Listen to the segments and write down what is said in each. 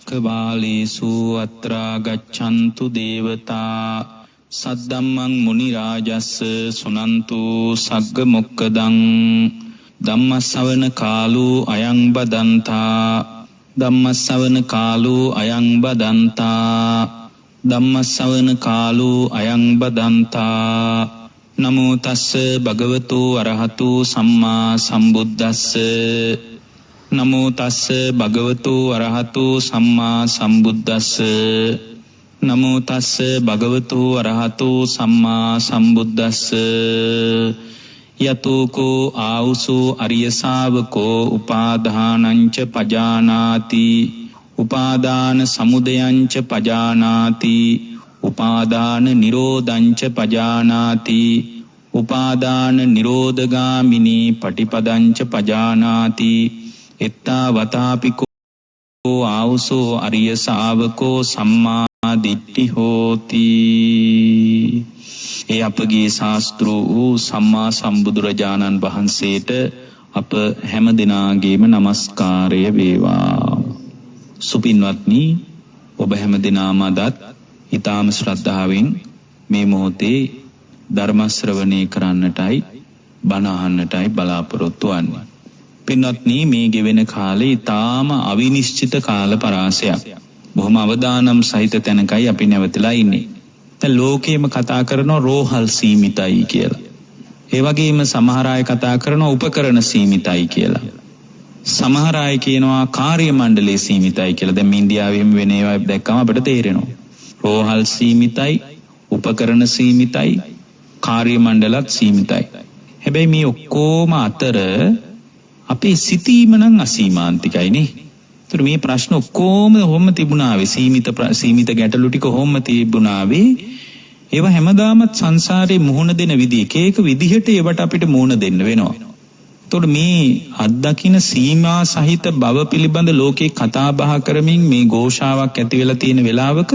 කබාලේසු අත්‍රා ගච්ඡන්තු දේවතා සද්දම්මං මුනි රාජස්ස සුනන්තු සග්ග මොක්කදං ධම්මස්සවන කාලෝ අයං බදන්තා ධම්මස්සවන කාලෝ අයං බදන්තා ධම්මස්සවන කාලෝ අයං බදන්තා නමෝ තස්ස භගවතු අරහතු සම්මා සම්බුද්දස්ස නමෝ තස්ස භගවතු අරහතු සම්මා සම්බුද්දස්ස නමෝ තස්ස භගවතු අරහතු සම්මා සම්බුද්දස්ස යතෝකෝ ආවුසෝ අරිය ශාවකෝ උපාදානංච පජානාති උපාදාන සමුදයංච පජානාති උපාදාන නිරෝධංච පජානාති උපාදාන නිරෝධගාමිනී පටිපදංච පජානාති එත්තා වතාපිකෝ ආවුසෝ අරිය ශාවකෝ සම්මා දිට්ඨි හෝති. ඒ අපගේ ශාස්ත්‍ර වූ සම්මා සම්බුදුරජාණන් වහන්සේට අප හැම දිනාගේම নমස්කාරය වේවා. සුපින්වත්නි, ඔබ හැම දිනාම අදත් ඊ타ම ශ්‍රද්ධාවෙන් මේ මොහොතේ ධර්ම ශ්‍රවණය කරන්නටයි බණ අහන්නටයි බලාපොරොත්තු වෙන්නේ. පින්වත්නි, මේ ගෙවෙන කාලේ ඊ타ම අවිනිශ්චිත කාල පරාසයක්. බොහොම අවදානම් සහිත තැනකයි අපි නැවතලා ඉන්නේ. දැන් ලෝකයේම කතා කරනවා රෝහල් සීමිතයි කියලා. ඒ වගේම සමහර අය කතා කරනවා උපකරණ සීමිතයි කියලා. සමහර අය කියනවා කාර්ය මණ්ඩලයේ සීමිතයි කියලා. දැන් ඉන්දියාවෙම වෙන ඒවා දැක්කම අපිට තේරෙනවා. රෝහල් සීමිතයි, උපකරණ සීමිතයි, කාර්ය මණ්ඩලත් සීමිතයි. හැබැයි මේ ඔක්කොම අතර අපේ සිතීම නම් අසීමාන්තිකයි නේ. ඒතර මේ ප්‍රශ්න ඔක්කොම කොහොම තිබුණාවේ? සීමිත ගැටලු ටික කොහොම තිබුණාවේ? ඒවා හැමදාමත් සංසාරේ මුහුණ දෙන විදිහ එක විදිහට ඒවට අපිට මුහුණ දෙන්න වෙනවා. ඒතකොට මේ අත්දකින්න සීමා සහිත බව පිළිබඳ ලෝකේ කතා බහ කරමින් මේ ഘോഷාවක් ඇති වෙලා තියෙන වෙලාවක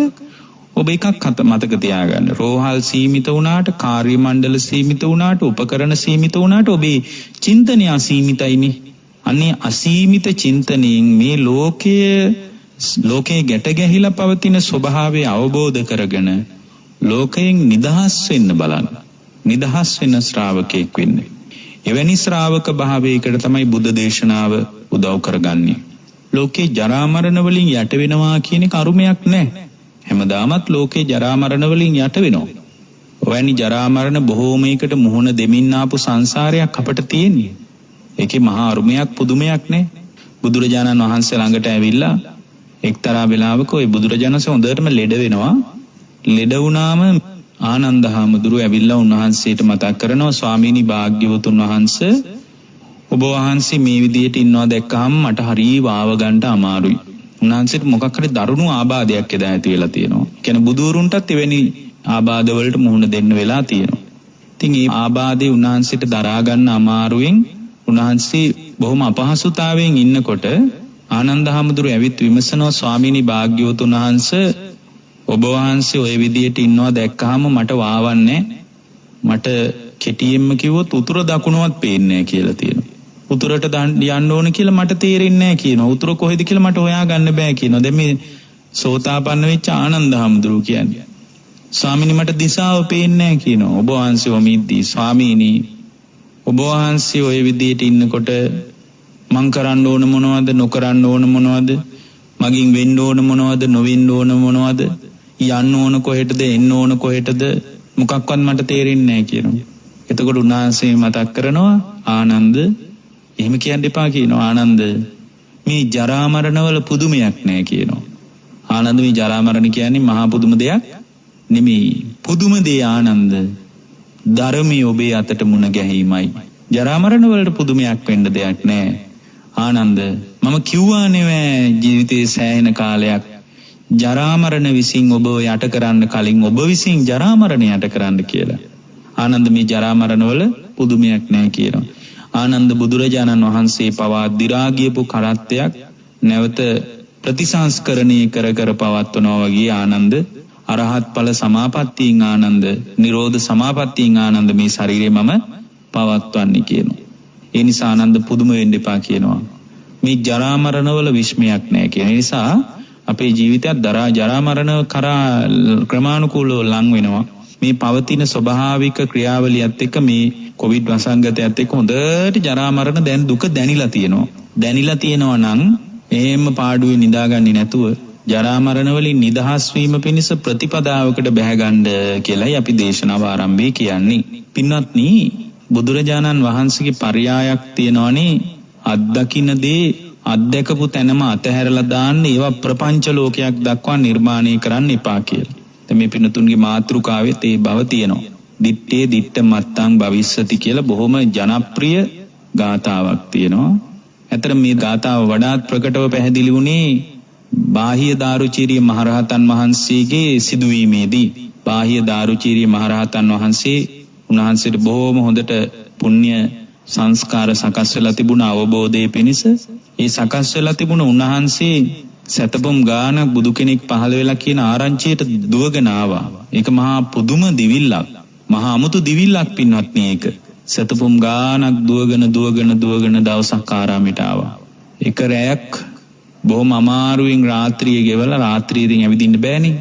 ඔබ එකක් මතක තියාගන්න. රෝහල් සීමිත වුණාට, කාර්ය මණ්ඩල සීමිත වුණාට, උපකරණ සීමිත වුණාට ඔබේ චින්තනය අසීමිතයිනේ. අනේ අසීමිත චින්තනයෙන් මේ ලෝකයේ ගැට ගැහිලා පවතින ස්වභාවය අවබෝධ කරගෙන ලෝකයෙන් නිදහස් වෙන්න බලන්න. නිදහස් වෙන ශ්‍රාවකෙක් වෙන්න. එවැනි ශ්‍රාවක භාවයකට තමයි බුද්ධ දේශනාව උදව් කරගන්නේ. ලෝකේ ජරා මරණ වලින් යට වෙනවා කියන එක අරුමයක් නැහැ. හැමදාමත් ලෝකේ ජරා මරණ වලින් යට වෙනවා. ඔවැනි ජරා මරණ බොහෝමයකට මුහුණ දෙමින් ආපු සංසාරයක් අපට තියෙන්නේ. ඒකේ මහා අරුමයක් පුදුමයක් නේ. බුදුරජාණන් වහන්සේ ළඟට ඇවිල්ලා එක්තරා වෙලාවක ওই බුදුරජාණන් වහන්සේ හොඳටම ලෙඩ වෙනවා. ලෙඩ වුණාම ආනන්ද හාමුදුරුව ඇවිල්ලා උන්වහන්සේට මතක් කරනවා, ස්වාමීනි භාග්‍යවතුන් වහන්සේ, ඔබ වහන්සේ මේ විදියට ඉන්නවා දැක්කහම මට හරිය වාව ගන්න අමාරුයි. උන්වහන්සේට මොකක් හරි දරුණු ආබාධයක් එදා ඇති වෙලා තියෙනවා. කියන්නේ බුදුරුන්ටත් එවැනි ආබාධ වලට මුහුණ දෙන්න වෙලා තියෙනවා. ඉතින් මේ ආබාධේ උන්වහන්සේට දරා ගන්න අමාරුවෙන් උන්වහන්සේ බොහොම අපහසුතාවයෙන් ඉන්නකොට ආනන්ද හාමුදුරුව ඇවිත් විමසනවා, ස්වාමීනි භාග්‍යවතුන් වහන්සේ, ඔබ වහන්සේ ওই විදියට ඉන්නවා දැක්කහම මට වාවන්නේ, මට කෙටියෙන්ම කිව්වොත් උතුර දකුණවත් පේන්නේ නැහැ කියලා තියෙනවා. උතුරට යන්න ඕන කියලා මට තේරෙන්නේ නැහැ කියනවා. උතුර කොහෙද කියලා මට හොයා ගන්න බෑ කියනවා. දැන් මේ සෝතාපන්න වෙච්ච ආනන්ද හාමුදුරුව කියන්නේ, ස්වාමීනි මට දිශාව පේන්නේ නැහැ කියනවා. ඔබ වහන්සේ වමිද්දී, ස්වාමීනි ඔබ වහන්සේ ওই විදියට ඉන්නකොට මං කරන්න ඕන මොනවද, නොකරන්න ඕන මොනවද, මගින් වෙන්න ඕන මොනවද, නොවෙන්න ඕන මොනවද, යන්න ඕන කොහෙටද, එන්න ඕන කොහෙටද, මොකක්වත් මට තේරෙන්නේ නැහැ කියනවා. එතකොට උන්වහන්සේ මතක් කරනවා, ආනන්ද එහෙම කියන්න එපා කියනවා. ආනන්ද මේ ජරා මරණවල පුදුමයක් නැහැ කියනවා. ආනන්ද මේ ජරා මරණ කියන්නේ මහා පුදුම දෙයක් නෙමෙයි. පුදුම දේ ආනන්ද ධර්මයේ ඔබේ අතට මුණ ගැහිමයි. ජරා මරණ වලට පුදුමයක් වෙන්න දෙයක් නැහැ. ආනන්ද මම කිව්වා නෙවෙයි ජීවිතේ සෑහෙන කාලයක් ජරා මරණ විසින් ඔබ යට කරන්න කලින් ඔබ විසින් ජරා මරණ යට කරන්න කියලා. ආනන්ද මේ ජරා මරණ වල පුදුමයක් නැහැ කියනවා. ආනන්ද බුදුරජාණන් වහන්සේ පවා දි รา ගියපු කරත්තයක් නැවත ප්‍රතිසංස්කරණය කර පවත්වනවා වගේ ආනන්ද අරහත් ඵල සමාපත්තියෙන් ආනන්ද නිරෝධ සමාපත්තියෙන් ආනන්ද මේ ශරීරය මම පවත්වන්නේ කියනවා. ඒ නිසා ආනන්ද පුදුම වෙන්න එපා කියනවා. මේ ජරා මරණ වල විශ්මයක් නැහැ කියන නිසා අපේ ජීවිතයත් දරා ජරා මරණ කරා ක්‍රමානුකූලව ලං වෙනවා. මේ පවතින ස්වභාවික ක්‍රියාවලියත් එක්ක මේ කොවිඩ් වසංගතයත් එක්ක හොඳට ජරා මරණ දැන් දුක දැනිලා තියෙනවා. දැනිලා තියෙනවා නම් එහෙම පාඩුවේ නිදාගන්නේ නැතුව ජරා මරණ වලින් නිදහස් වීම පිණිස ප්‍රතිපදාවකට බැහැගන්න කියලායි අපි දේශනාව ආරම්භයේ කියන්නේ. පින්වත්නි, බුදුරජාණන් වහන්සේගේ පරයායක් තියෙනවනේ, අත්දකින්න දේ අත්දකපු තැනම අතහැරලා දාන්න, ඒවා ප්‍රපංච ලෝකයක් දක්වා නිර්මාණය කරන්න එපා කියලා. දැන් මේ පින්නතුන්ගේ මාතෘකාවෙත් ඒ බව තියෙනවා. දිත්තේ දිත්ත මත්තං භවිස්සති කියලා බොහොම ජනප්‍රිය ගාථාවක් තියෙනවා. ඇතර මේ ගාථාව වඩාත් ප්‍රකටව පැහැදිලි වුණේ බාහිය දාරුචීරිය මහරහතන් වහන්සේගේ සිදුවීමේදී. බාහිය දාරුචීරිය මහරහතන් වහන්සේ, උන්වහන්සේට බොහොම හොඳට පුණ්‍ය සංස්කාර සකස් වෙලා තිබුණ අවබෝධයේ පිණිස ඒ සකස් වෙලා තිබුණ උන්වහන්සේ සතපොම් ගානක් බුදු කෙනෙක් පහළ වෙලා කියන ආරංචියට දුවගෙන ආවා. ඒක මහා පුදුම දිවිල්ලක්, මහා අමුතු දිවිල්ලක් පින්වත්නි. ඒක සතපොම් ගානක් දුවගෙන දවසක් ආරාමයට ආවා. එක රැයක් බොහොම අමාරුවෙන් රාත්‍රියේ ගෙවලා රාත්‍රියේදී ඇවිදින්න බෑනේ.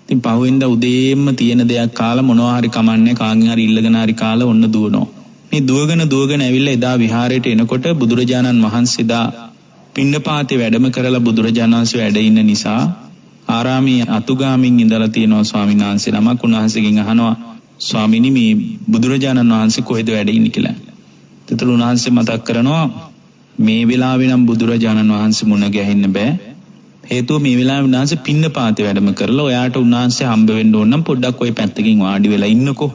ඉතින් පහුවෙන්ද උදේම තියෙන දෙයක් කාලා මොනවා හරි කමන්නේ කාගෙන් හරි ඉල්ලගෙන හරි කාලා ඔන්න දුවනවා. මේ දුවගෙන ඇවිල්ලා එදා විහාරයට එනකොට බුදුරජාණන් වහන්සේ දා පිණ්ඩපාතේ වැඩම කරලා බුදුරජාණන් වහන්සේ වැඩ ඉන්න නිසා ආරාමයේ අතුගාමින් ඉඳලා තියෙනවා ස්වාමීන් වහන්සේ නමක්. උන්වහන්සේගෙන් අහනවා, ස්වාමීනි මේ බුදුරජාණන් වහන්සේ කොහෙද වැඩ ඉන්නේ කියලා. ඒතර උන්වහන්සේ මතක් කරනවා, මේ වෙලාවේ නම් බුදුරජාණන් වහන්සේ මුණ ගැහෙන්න බෑ. හේතුව මේ වෙලාවේ උන්වහන්සේ පිණ්ඩපාතේ වැඩම කරලා ඔයාට උන්වහන්සේ හම්බ වෙන්න ඕන නම් පොඩ්ඩක් ওই පැත්තකින් වාඩි වෙලා ඉන්නකෝ.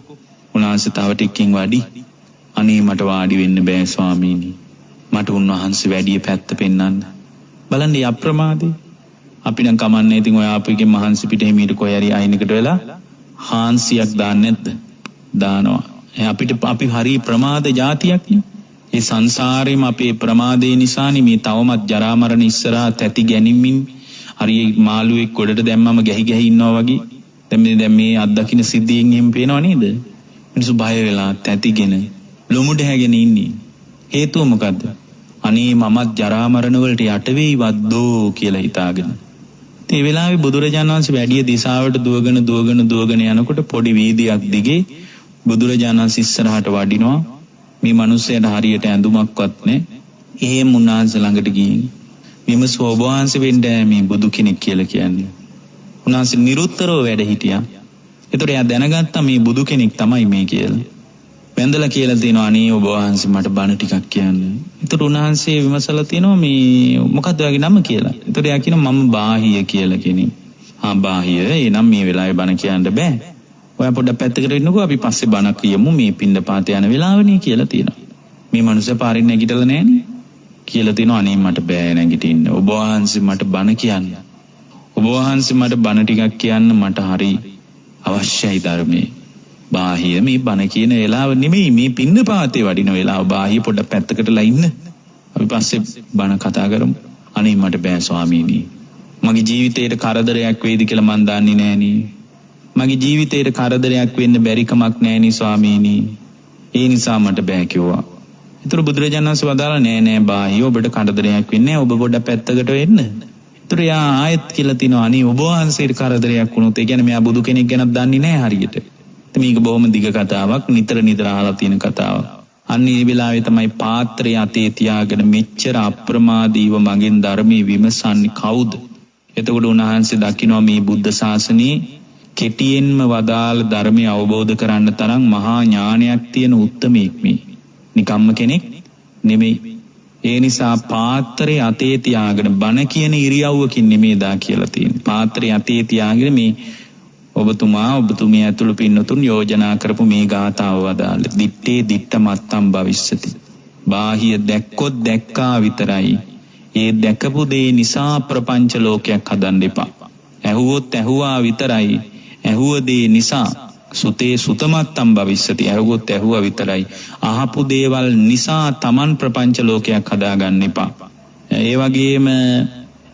උන්වහන්සේ තව ටිකකින් වාඩි. අනේ මට වාඩි වෙන්න බෑ ස්වාමීනි. මට උන්වහන්සේ වැඩි පැත්ත පෙන්වන්න. බලන්න මේ අප්‍රමාදේ. අපි නම් කමන්නේ. ඉතින් ඔය අපිගේ මහන්සි පිට හිමීට කොහේ හරි අයිනකට වෙලා හාන්සියක් දාන්නේ නැද්ද? දානවා. අපි හරි ප්‍රමාද జాතියක් නේ. ඒ සංසාරේම අපේ ප්‍රමාදේ නිසානේ මේ තවමත් ජරා මරණ ඉස්සරහා තැති ගැනීමෙන් හරි මාළුවෙක් ගොඩට දැම්මම ගැහි ඉන්නවා වගේ. දැන් මේ අත්දකින්න සිද්ධියෙන් එහෙම පේනව නේද? මිනිස්සු බය වෙලා තැතිගෙන ලොමුඩ හැගෙන ඉන්නේ. හේතුව මොකද්ද? අනේ මමත් ජරා මරණ වලට යට වෙයිවද්දෝ කියලා හිතාගෙන. ඒ වෙලාවේ බුදුරජාණන් වහන්සේ වැඩි දිශාවට දුවගෙන යනකොට පොඩි වීදියක් දිගේ බුදුරජාණන් වහන්සේ ඉස්සරහට වඩිනවා. මේ මිනිස්සයාට හරියට ඇඳුමක්වත් නැහැ. එහෙම උන්වහන්සේ ළඟට ගිහින් මෙම ස්වභාවංශ වෙන්නේ මේ බුදු කෙනෙක් කියලා කියන්නේ. උන්වහන්සේ නිරුත්තරව වැඩ හිටියා. ඒතර එයා දැනගත්තා මේ බුදු කෙනෙක් තමයි මේ කියලා. වැඳලා කියලා තියෙනවා, අනේ ඔබ වහන්සේ මට බණ ටිකක් කියන්න. ඒතර උන්වහන්සේ විමසලා තියෙනවා, මේ මොකක්ද ඔයාගේ නම කියලා. ඒතර එයා කියනවා මම බාහිය කියලා කෙනෙක්. බාහිය එනම් මේ වෙලාවේ බණ කියන්න බෑ. ඔයා පොඩ්ඩක් පැත්තකට ඉන්නකෝ, අපි පස්සේ බණ කියමු, මේ පින්ඩපාත යන වෙලාවනේ කියලා තියෙනවා. මේ මනුස්සයා පාරින් නැගිටලා නැහනේ කියලා තියෙනවා. අනේ මට බෑ නැගිටින්න. ඔබ වහන්සේ මට බණ කියන්න. ඔබ වහන්සේ මට බණ ටිකක් කියන්න, මට හරි අවශ්‍යයි ධර්මයේ. බාහිය මේ බණ කියන වෙලාව නෙමෙයි, මේ පින්ඩපාතේ වඩින වෙලාව. බාහිය පොඩ්ඩක් පැත්තකටලා ඉන්න. අපි පස්සේ බණ කතා කරමු. අනේ මට බෑ ස්වාමීනි. මගේ ජීවිතේට කරදරයක් වේද කියලා මන් දන්නේ නෑනේ. මගේ ජීවිතේට කරදරයක් වෙන්න බැරි කමක් නෑනේ ස්වාමීනි. ඒ නිසා මට බෑ කිව්වා. ඒතර බුදුරජාණන් වහන්සේ වදාලා නෑ බාහිය ඔබට කරදරයක් වෙන්නේ නෑ. ඔබ පොඩ්ඩක් පැත්තකට වෙන්න. ඒතර යා ආයෙත් කියලා තිනවා, අනේ ඔබ වහන්සේට කරදරයක් වුණොත්, ඒ කියන්නේ මෙයා බුදු කෙනෙක් ගැනත් දන්නේ නෑ හරියට. මේක බොහොම දිග කතාවක්, නිතර අහලා තියෙන කතාවක්. අන්න ඒ වෙලාවේ තමයි පාත්‍රය අතේ තියාගෙන මෙච්චර අප්‍රමාදීව මගෙන් ධර්මයේ විමසන්නේ කවුද? එතකොට උන්වහන්සේ දකිනවා මේ බුද්ධ ශාසනයේ කෙටියෙන්ම වදාළ ධර්මය අවබෝධ කරන්න තරම් මහා ඥානයක් තියෙන උත්තමයෙක් මේ. නිකම්ම කෙනෙක් නෙමෙයි. ඒ නිසා පාත්‍රය අතේ තියාගෙන බණ කියන ඉරියව්වකින් නෙමෙයි දා කියලා තියෙන්නේ. පාත්‍රය අතේ තියාගෙන මේ ඔබතුමිය ඇතුළු පින්නතුන් යෝජනා කරපු මේ ගාථාව වදාළ දිත්තේ දිත්ත මත්තම් භවිස්සති. බාහිය දැක්කොත් දැක්කා විතරයි. ඒ දැකපු දේ නිසා ප්‍රපංච ලෝකයක් හදන්න එපා. ඇහුවොත් ඇහුවා විතරයි. ඇහුව දේ නිසා සුතේ සුතමත්තම් භවිස්සති. ඇහුවොත් ඇහුවා විතරයි. අහපු දේවල් නිසා Taman ප්‍රපංච ලෝකයක් හදාගන්න එපා. ඒ වගේම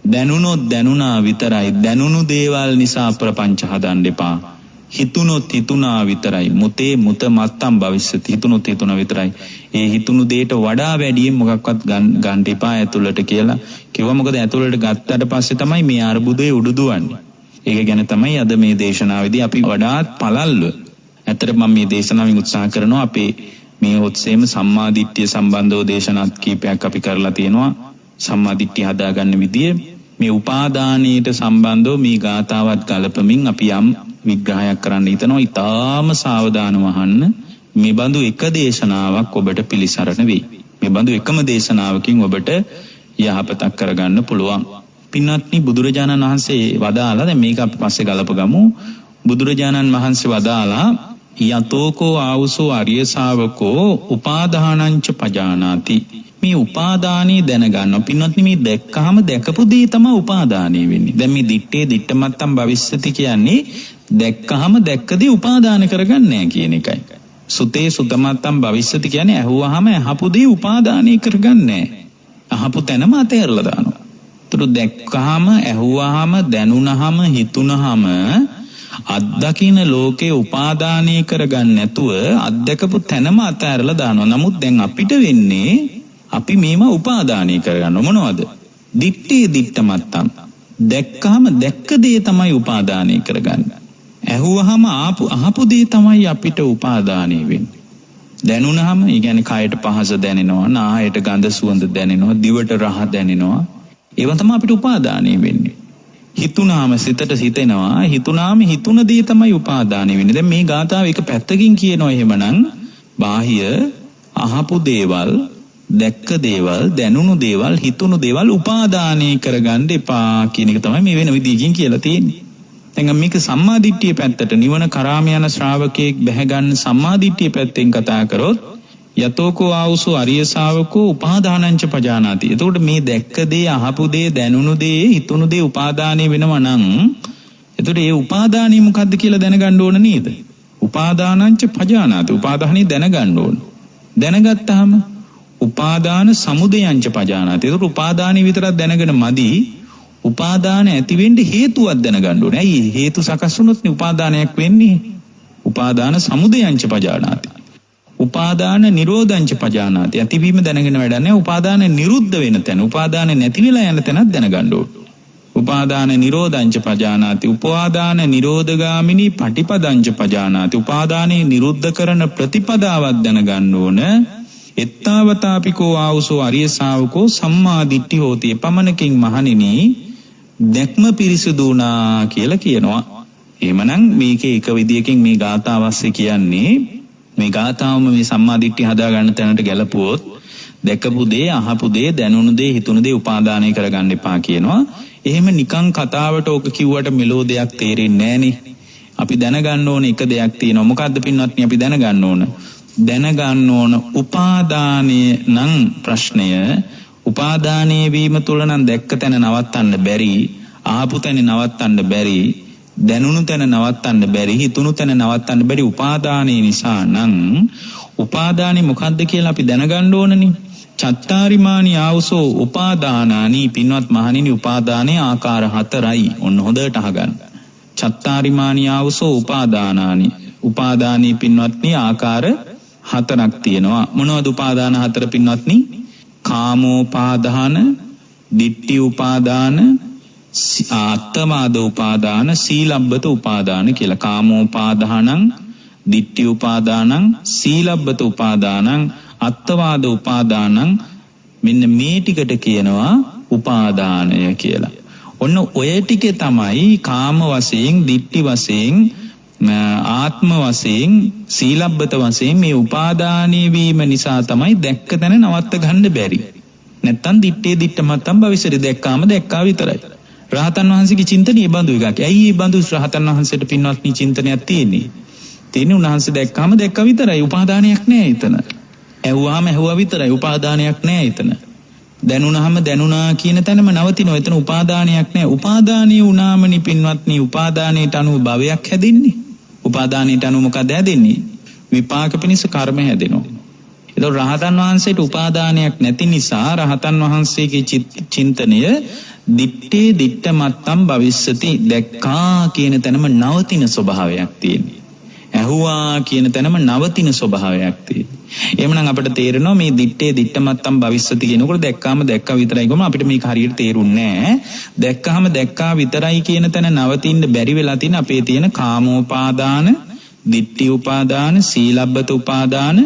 දැනුණොත් දැනුණා විතරයි. දැනුණු දේවල් නිසා ප්‍රපංච හදන්න එපා. හිතුනොත් හිතුනා විතරයි. මුතේ මුත මත්තම් භවිෂ්‍යති. හිතුනොත් හිතුනා විතරයි. ඒ හිතුණු දෙයට වඩා වැඩියෙන් මොකක්වත් ගන්න එපා ඇතුළට කියලා කිව්වා. මොකද ඇතුළට ගත්තට පස්සේ තමයි මේ අර්බුදේ උඩුදුවන්නේ. ඒක ගැන තමයි අද මේ දේශනාවේදී අපි වඩාත් පළල්ව ඇත්තට මම මේ දේශනාවෙන් උත්සාහ කරනවා අපේ මේ ඔත්සේම සම්මාදිට්ඨිය සම්බන්ධව දේශනාත් කීපයක් අපි කරලා තියෙනවා. සම්මාදිට්ඨිය හදාගන්න විදිය මේ උපාදානයට සම්බන්ධව මේ ගාථාවත් ගලපමින් අපි යම් විග්‍රහයක් කරන්න හිතනවා. ඊටාම සාවධානව අහන්න. මේ බඳු එක දේශනාවක් ඔබට පිළිසරණ වෙයි. මේ බඳු එකම දේශනාවකින් ඔබට යහපතක් කරගන්න පුළුවන්. පින්වත්නි, බුදුරජාණන් වහන්සේ වදාලා, දැන් මේක අපි පස්සේ ගලපගමු. බුදුරජාණන් වහන්සේ වදාලා යතෝකෝ ආවුසෝ අරිය ශාවකෝ උපාදානංච පජානාති. මේ උපාදානී දැනගන්නවා. පින්වත්නි, මේ දැක්කහම දැකපු දේ තමයි උපාදානී වෙන්නේ. දැන් මේ දිත්තේ දිත්තමත්තම් භවිෂ්‍යති කියන්නේ දැක්කහම දැක්කදී උපාදාන කරගන්නේ නැහැ කියන එකයි. සුතේ සුතමත්තම් භවිෂ්‍යති කියන්නේ ඇහුවාම අහපු දේ උපාදානී කරගන්නේ නැහැ. අහපු තැනම අතහැරලා දානවා. ඒතර දැක්කහම ඇහුවාම දැනුණහම හිතුණහම අත්දකින්න ලෝකේ උපාදානීය කරගන්න නැතුව අත්දකපු තැනම අතහැරලා දානවා. නමුත් දැන් අපිට වෙන්නේ අපි මේව උපාදානීය කරගන්න මොනවද? දිත්තේ දිත්තමත්තම්. දැක්කහම දැක්ක දේ තමයි උපාදානීය කරගන්නේ. ඇහුවාම අහපු දේ තමයි අපිට උපාදානීය වෙන්නේ. දැනුණාම, ඒ කියන්නේ කයට පහස දැනෙනවා, නාහයට ගඳ සුවඳ දැනෙනවා, දිවට රහ දැනෙනවා. ඒව තමයි අපිට උපාදානීය වෙන්නේ. හිතුණාම සිතට හිතෙනවා, හිතුණාම හිතුණ දේ තමයි උපාදානීය වෙන්නේ. දැන් මේ ගාථාව එක පැත්තකින් කියනවා එහෙමනම් බාහිය අහපු දේවල්, දැක්ක දේවල්, දැනුණු දේවල්, හිතුණු දේවල් උපාදානීය කරගන්න එපා කියන එක තමයි මේ වෙන විදිහකින් කියලා තියෙන්නේ. දැන් මේක සම්මාදිට්ඨිය පැත්තට, නිවන කරාම යන ශ්‍රාවකයෙක් බැහැ ගන්න සම්මාදිට්ඨිය පැත්තෙන් කතා කරොත් යතෝකෝ ආවුසෝ අරිය ශාවකෝ උපාදානංච පජානාති. එතකොට මේ දැක්ක දේ, අහපු දේ, දැනුණු දේ, හිතුණු දේ උපාදානීය වෙනවා නම් එතකොට ඒ උපාදානීය මොකද්ද කියලා දැනගන්න ඕන නේද? උපාදානංච පජානාති. උපාදානීය දැනගන්න ඕන. දැනගත්තාම උපාදාන සමුදයංච පජානාති. එතකොට උපාදානීය විතරක් දැනගෙන මදි. උපාදාන ඇති වෙන්න හේතුවක් දැනගන්න ඕනේ. ඇයි හේතු සකස් වුණොත් නේ උපාදානයක් වෙන්නේ? උපාදාන සමුදයංච පජානාති. උපාදාන නිරෝධංච පජානාති. ඇතිවීම දැනගෙන වැඩක් නැහැ. උපාදාන නිරුද්ධ වෙන තැන, උපාදාන නැති වෙලා යන තැනක් දැනගන්න ඕනේ. උපාදාන නිරෝධංච පජානාති. උපාදාන නිරෝධගාමිනී පටිපදංච පජානාති. උපාදානේ නිරුද්ධ කරන ප්‍රතිපදාවක් දැනගන්න ඕන. එත්තාවතාපිකෝ ආවුසෝ අරිය ශාවකෝ සම්මාදිට්ඨි හෝති. පමණකින් මහණෙනි දැක්ම පිරිසුදු වුණා කියලා කියනවා. එහෙමනම් මේකේ එක විදියකින් මේ ගාථාවස්සේ කියන්නේ, මේ ගාථාවම මේ සම්මාදිට්ඨිය හදා ගන්න තැනට ගැලපුවොත් දැකපු දේ, අහපු දේ, දැනුණු දේ, හිතුණු දේ උපාදානය කරගන්න එපා කියනවා. එහෙම නිකං කතාවට ඕක කිව්වට මෙලෝ දෙයක් තේරෙන්නේ නැහනේ. අපි දැනගන්න ඕන එක දෙයක් තියෙනවා. මොකද්ද පින්වත්නි අපි දැනගන්න ඕන? දැනගන්න ඕන උපාදානයේ නම් ප්‍රශ්නය. උපාදානයේ වීම තුල නම් දැක්ක තැන නවත්තන්න බැරි, ආපු තැන නවත්තන්න බැරි, දැනුණු තැන නවත්තන්න බැරි, හිතුණු තැන නවත්තන්න බැරි උපාදානයේ නිසා නම් උපාදානෙ මොකද්ද කියලා අපි දැනගන්න ඕනනේ. චත්තාරිමානි ආවුසෝ උපාදානානි. පින්වත් මහණෙනි, උපාදානයේ ආකාර 4යි. ඔන්න හොඳට අහගන්න. චත්තාරිමානි ආවුසෝ උපාදානානි. උපාදානී පින්වත්නි ආකාර 4ක් තියෙනවා. මොනවද උපාදාන 4 පින්වත්නි? කාමෝපාදාන, ditthi උපාදාන, ආත්තමාද උපාදාන, සීලබ්බත උපාදාන කියලා. කාමෝපාදානං, ditthi උපාදානං, සීලබ්බත උපාදානං, අත්තවාද උපාදානං. මෙන්න මේ ටිකට කියනවා උපාදානය කියලා. ඔන්න ඔය ටිකේ තමයි කාම වශයෙන්, ditthi වශයෙන්, ආත්ම වශයෙන්, සීලබ්බත වශයෙන් මේ උපාදානීය වීම නිසා තමයි දැක්ක තැන නවත්ත ගන්න බැරි. නැත්තම් දිත්තේ දිත්තමත්තම් භවිෂ්‍යති. දැක්කාම දැක්කා විතරයි. රහතන් වහන්සේගේ චින්තනය බඳු එකක්. ඇයි මේ බඳු රහතන් වහන්සේට පින්වත්නි චින්තනයක් තියෙන්නේ? තියෙන්නේ උන්වහන්සේ දැක්කාම දැක්කා විතරයි. උපාදානයක් නැහැ එතන. ඇහුවාම ඇහුවා විතරයි. උපාදානයක් නැහැ එතන. දැනුණාම දැනුණා කියන තැනම නවතිනවා. එතන උපාදානයක් නැහැ. උපාදානිය වුණාමනි පින්වත්නි, උපාදානයට අනුව භවයක් හැදෙන්නේ. උපාදානයට අනුව මොකද හැදෙන්නේ? විපාක පිණිස කර්ම හැදෙනවා. ඒතකොට රහතන් වහන්සේට උපාදානයක් නැති නිසා රහතන් වහන්සේගේ චින්තනය දිත්තේ දිත්ත මත්තම් භවිස්සති දැක්කා කියන තැනම නවතින ස්වභාවයක් තියෙනවා. ඇහුවා කියන තැනම නවතින ස්වභාවයක් තියෙනවා. එහෙමනම් අපිට තේරෙනවා මේ දිත්තේ දිත්ත මත්තම් භවිස්සති කියනකොට දැක්කාම දැක්කා විතරයි ගොම අපිට මේක හරියට තේරුන්නේ නැහැ. දැක්කාම දැක්කා විතරයි කියන තැන නවතින්න බැරි වෙලා තියෙන අපේ තියෙන කාමෝපාදාන, දිට්ඨි උපාදාන, සීලබ්බත උපාදාන,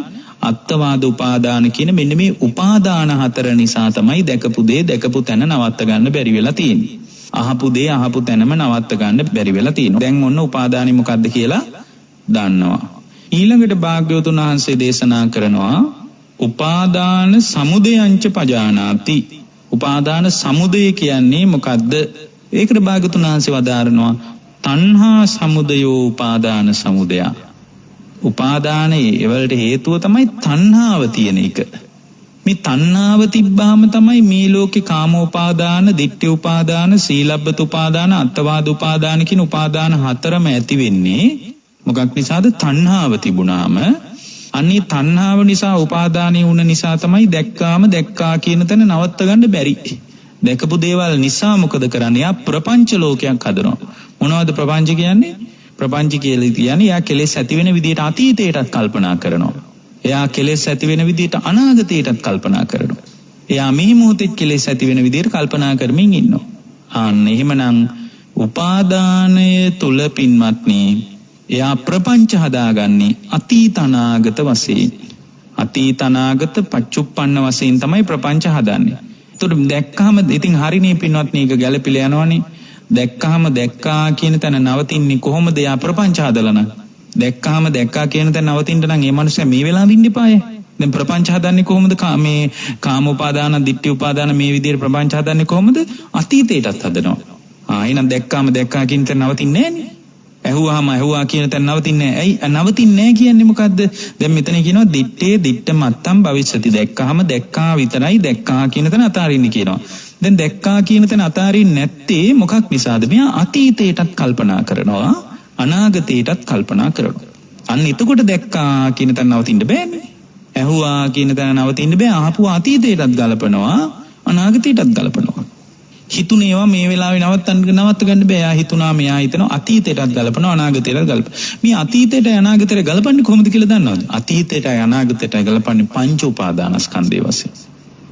අත්වාද උපාදාන කියන මෙන්න මේ උපාදාන හතර නිසා තමයි දැකපු දේ දැකපු තැන නවත්ත ගන්න බැරි වෙලා තියෙන්නේ. අහපු දේ අහපු තැනම නවත්ත ගන්න බැරි වෙලා තියෙනවා. දැන් ඔන්න උපාදානෙ මොකද්ද කියලා දන්නවා. ඊළඟට භාග්‍යවතුන් වහන්සේ දේශනා කරනවා උපාදාන සමුදයංච පජානාති. උපාදාන සමුදය කියන්නේ මොකද්ද? ඒකට භාග්‍යවතුන් වහන්සේ වදාරනවා තණ්හා සමුදයෝ උපාදාන සමුදය. උපාදානයේ ඒවලට හේතුව තමයි තණ්හාව තියෙන එක. මේ තණ්හාව තිබ්බාම තමයි මේ ලෝකේ කාමෝපාදාන, ditthi උපාදාන, සීලබ්බත උපාදාන, අත්වාද උපාදාන කියන උපාදාන හතරම ඇති වෙන්නේ. මොකක් නිසාද? තණ්හාව තිබුණාම අන්නේ තණ්හාව නිසා උපාදානිය වුණ නිසා තමයි දැක්කාම දැක්කා කියන තැන නවත්ත ගන්න බැරි. දැකපු දේවල් නිසා මොකද කරන්නේ? යා ප්‍රපංච ලෝකයක් හදනවා. මොනවද ප්‍රපංච කියන්නේ? ප්‍රපංච කියලා කියන්නේ යා කෙලෙස් ඇති වෙන විදිහට අතීතයටත් කල්පනා කරනවා. එයා කෙලෙස් ඇති වෙන විදිහට අනාගතයටත් කල්පනා කරනවා. එයා මේ මොහොතේ කෙලෙස් ඇති වෙන විදිහට කල්පනා කරමින් ඉන්නවා. අන්න එහෙමනම් උපාදානය තුල පින්වත්නි එයා ප්‍රපංච හදාගන්නේ අතීත අනාගත වශයෙන්. අතීත අනාගත පච්චුප්පන්න වශයෙන් තමයි ප්‍රපංච හදන්නේ. ඒතකොට දැක්කහම ඉතින් හරිනේ පින්වත්නි ඒක ගැළපිලා යනවනේ. දැක්කහම දැක්කා කියන තැන නවතින්නේ කොහොමද? යා ප්‍රපංච හදලා නම්. දැක්කහම දැක්කා කියන තැන නවතින්න නම් ඒ මනුස්සයා මේ වෙලාවෙ ඉන්න එපාය. දැන් ප්‍රපංච හදන්නේ කොහොමද? මේ කාම උපාදාන, ditthi උපාදාන මේ විදිහට ප්‍රපංච හදන්නේ කොහොමද? අතීතයටත් හදනවා. එහෙනම් දැක්කාම දැක්කා කියන තැන නවතින්නේ නැන්නේ. ඇහුවාම ඇහුවා කියන තැන නවතින්නේ නැහැ. ඇයි නවතින්නේ නැහැ කියන්නේ මොකද්ද? දැන් මෙතන කියනවා දිත්තේ දිත්ත මත්තම් භවිස්සති. දැක්කහම දැක්කා විතරයි දැක්කා කියන තැන අතාරින්න කියනවා. දැන් දැක්කා කියන තැන අතාරින්නේ නැත්තේ මොකක් නිසාද? මෙයා අතීතයටත් කල්පනා කරනවා, අනාගතයටත් කල්පනා කරනවා. අන්න එතකොට දැක්කා කියන තැන නවතින්න බෑනේ. ඇහුවා කියන තැන නවතින්න බෑ. අහපුව අතීතයටත් ගලපනවා, අනාගතයටත් ගලපනවා. හිතුනේවා මේ වෙලාවේ නවත්ත ගන්න බෑ. යා හිතුනා මෙයා හිතනවා අතීතයටත් ගලපනවා, අනාගතයටත් ගලපනවා. මේ අතීතයට අනාගතයට ගලපන්නේ කොහොමද කියලා දන්නවද? අතීතයට අනාගතයට ගලපන්නේ පංච උපාදානස්කන්ධය වශයෙන්.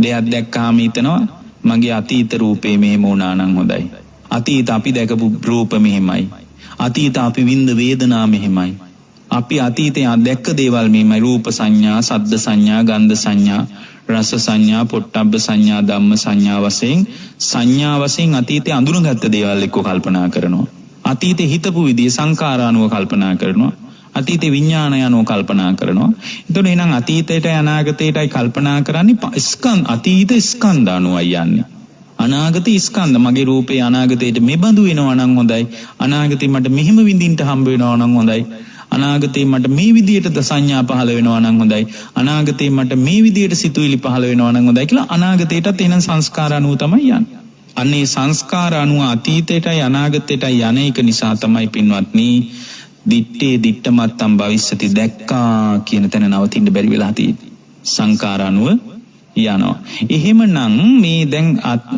දෙයක් දැක්කාම හිතනවා මගේ අතීත රූපේ මෙහෙම වුණා නම් හොඳයි. අතීත අපි දැකපු රූප මෙහෙමයි. අතීත අපි විඳ වේදනා මෙහෙමයි. අපි අතීතේ දැක්ක දේවල් මෙහෙමයි. රූප සංඥා, සද්ද සංඥා, ගන්ධ සංඥා, රස සංඥා, පොට්ටබ්බ සංඥා, ධම්ම සංඥා වශයෙන් අතීතේ අඳුනගත්ත දේවල් එක්ක කල්පනා කරනවා. අතීතේ හිතපු විදිය සංඛාරානුව කල්පනා කරනවා. අතීතේ විඥානය අනුව කල්පනා කරනවා. එතකොට එහෙනම් අතීතයටයි අනාගතයටයි කල්පනා කරන්නේ අතීත ස්කන්ධ අනුවයි යන්නේ. අනාගත ස්කන්ධ මගේ රූපේ අනාගතයට මෙබඳු වෙනවා නම් හොඳයි. අනාගතේ මට මෙහෙම විඳින්න හම්බ වෙනවා නම් හොඳයි. අනාගතේ මට මේ විදියට සංඥා පහළ වෙනවා නම් හොඳයි. අනාගතේ මට මේ විදියට සිතුවිලි පහළ වෙනවා නම් හොඳයි කියලා අනාගතයටත් එන සංස්කාර අනුව තමයි යන්නේ. අන්නේ සංස්කාර අනුව අතීතයටයි අනාගතයටයි යන එක නිසා තමයි පින්වත්නි දිත්තේ දිත්ත මත්තම් භවිස්සති දැක්කා කියන තැන නවතින්න බැරි වෙලා තියෙන්නේ. සංකාර අනුව යනවා. එහෙමනම් මේ දැන්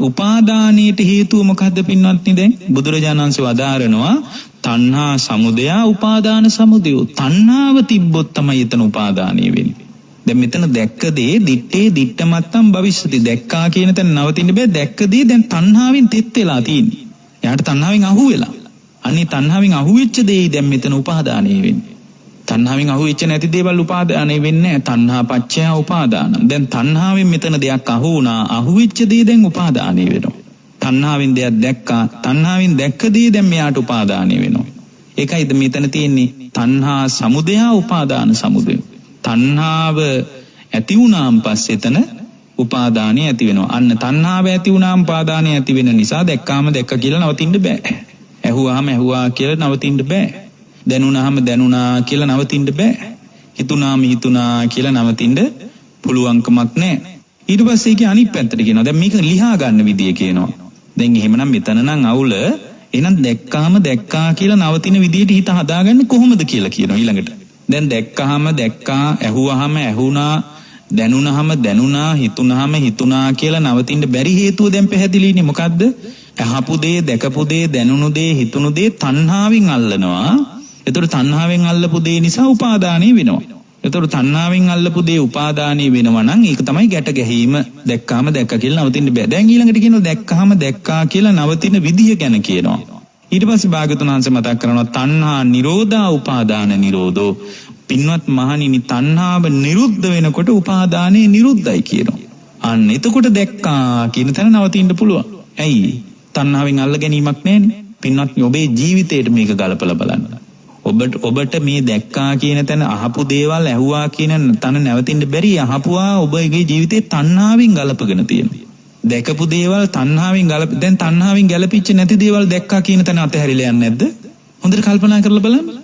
උපාදානයට හේතුව මොකද්ද පින්වත්නි? දැන් බුදුරජාණන් වහන්සේ වදාරනවා තණ්හා සමුදය උපාදාන සමුදය. තණ්හාව තිබ්බොත් තමයි එතන උපාදානිය වෙන්නේ. දැන් මෙතන දැක්ක දේ දිත්තේ දිත්ත මත්තම් භවිස්සති දැක්කා කියන තැන නවතින්න බෑ. දැක්ක දේ දැන් තණ්හාවෙන් තෙත් වෙලා තියෙන්නේ. එයාට තණ්හාවෙන් අහුවෙලා. අනේ තණ්හාවෙන් අහුවෙච්ච දෙයි දැන් මෙතන උපාදානිය වෙන්නේ. තණ්හාවෙන් අහුවෙච්ච නැති දේවල් උපාදානෙ වෙන්නේ නැහැ. තණ්හා පච්චය උපාදාන. දැන් තණ්හාවෙන් මෙතන දෙයක් අහු වුණා. අහුවෙච්ච දේ දැන් උපාදානෙ වෙනවා. තණ්හාවෙන් දෙයක් දැක්කා. තණ්හාවෙන් දැක්ක දේ දැන් මෙයාට උපාදානෙ වෙනවා. ඒකයිද මෙතන තියෙන්නේ තණ්හා සමුදය උපාදාන සමුදය. තණ්හාව ඇති වුණාන් පස්සේ එතන උපාදානෙ ඇති වෙනවා. අන්න තණ්හාව ඇති වුණාන් උපාදානෙ ඇති වෙන නිසා දැක්කාම දැක්ක කියලා නවතින්න බෑ. ඇහුවාම ඇහුවා කියලා නවතින්න බෑ. දැනුණාම දැනුණා කියලා නවතින්න බෑ. හිතුණාම හිතුණා කියලා නවතින්න පුළුවන්කමක් නැහැ. ඊට පස්සේ ඒකේ අනිත් පැත්තට කියනවා. දැන් මේක ලියා ගන්න විදිය කියනවා. දැන් එහෙමනම් මෙතන නම් අවුල. එහෙනම් දැක්කාම දැක්කා කියලා නවතින විදියට හිත හදාගන්නේ කොහොමද කියලා කියනවා ඊළඟට. දැන් දැක්කාම දැක්කා, ඇහුවාම ඇහුණා, දැනුණාම දැනුණා, හිතුණාම හිතුණා කියලා නවතින්න බැරි හේතුව දැන් පැහැදිලිනේ. මොකද්ද? අහපු දේ, දැකපු දේ, දැනුණු දේ, හිතුණු දේ තණ්හාවෙන් අල්ලනවා. ඒතර තණ්හාවෙන් අල්ලපු දේ නිසා උපාදානෙ වෙනවා. ඒතර තණ්හාවෙන් අල්ලපු දේ උපාදානෙ වෙනවා නම් ඒක තමයි ගැට ගැහිම. දැක්කාම දැක්ක කියලා නවතින්න බෑ. දැන් ඊළඟට කියනවා දැක්කාම දැක්කා කියලා නවතින විදිය ගැන කියනවා. ඊට පස්සේ භාග්‍යවතුන් වහන්සේ මතක් කරනවා තණ්හා නිරෝධා උපාදාන නිරෝධෝ. පින්වත් මහණෙනි තණ්හාව නිරුද්ධ වෙනකොට උපාදානෙ නිරුද්ධයි කියනවා. අන්න එතකොට දැක්කා කියන තැන නවතින්න පුළුවන්. ඇයි? තණ්හාවෙන් අල්ල ගැනීමක් නැහැනේ. පින්වත් ඔබේ ජීවිතේට මේක ගලපලා බලන්න. ඔබට මේ දැක්කා කියන තැන අහපු දේවල් ඇහුවා කියන තැන නැවතින්න බැරි. අහපුවා ඔබගේ ජීවිතේ තණ්හාවෙන් ගලපගෙන තියෙනවා. දැකපු දේවල් තණ්හාවෙන් දැන් තණ්හාවෙන් ගැලපිච්ච නැති දේවල් දැක්කා කියන තැන අතහැරිලා යන්නේ නැද්ද? හොඳට කල්පනා කරලා බලන්න.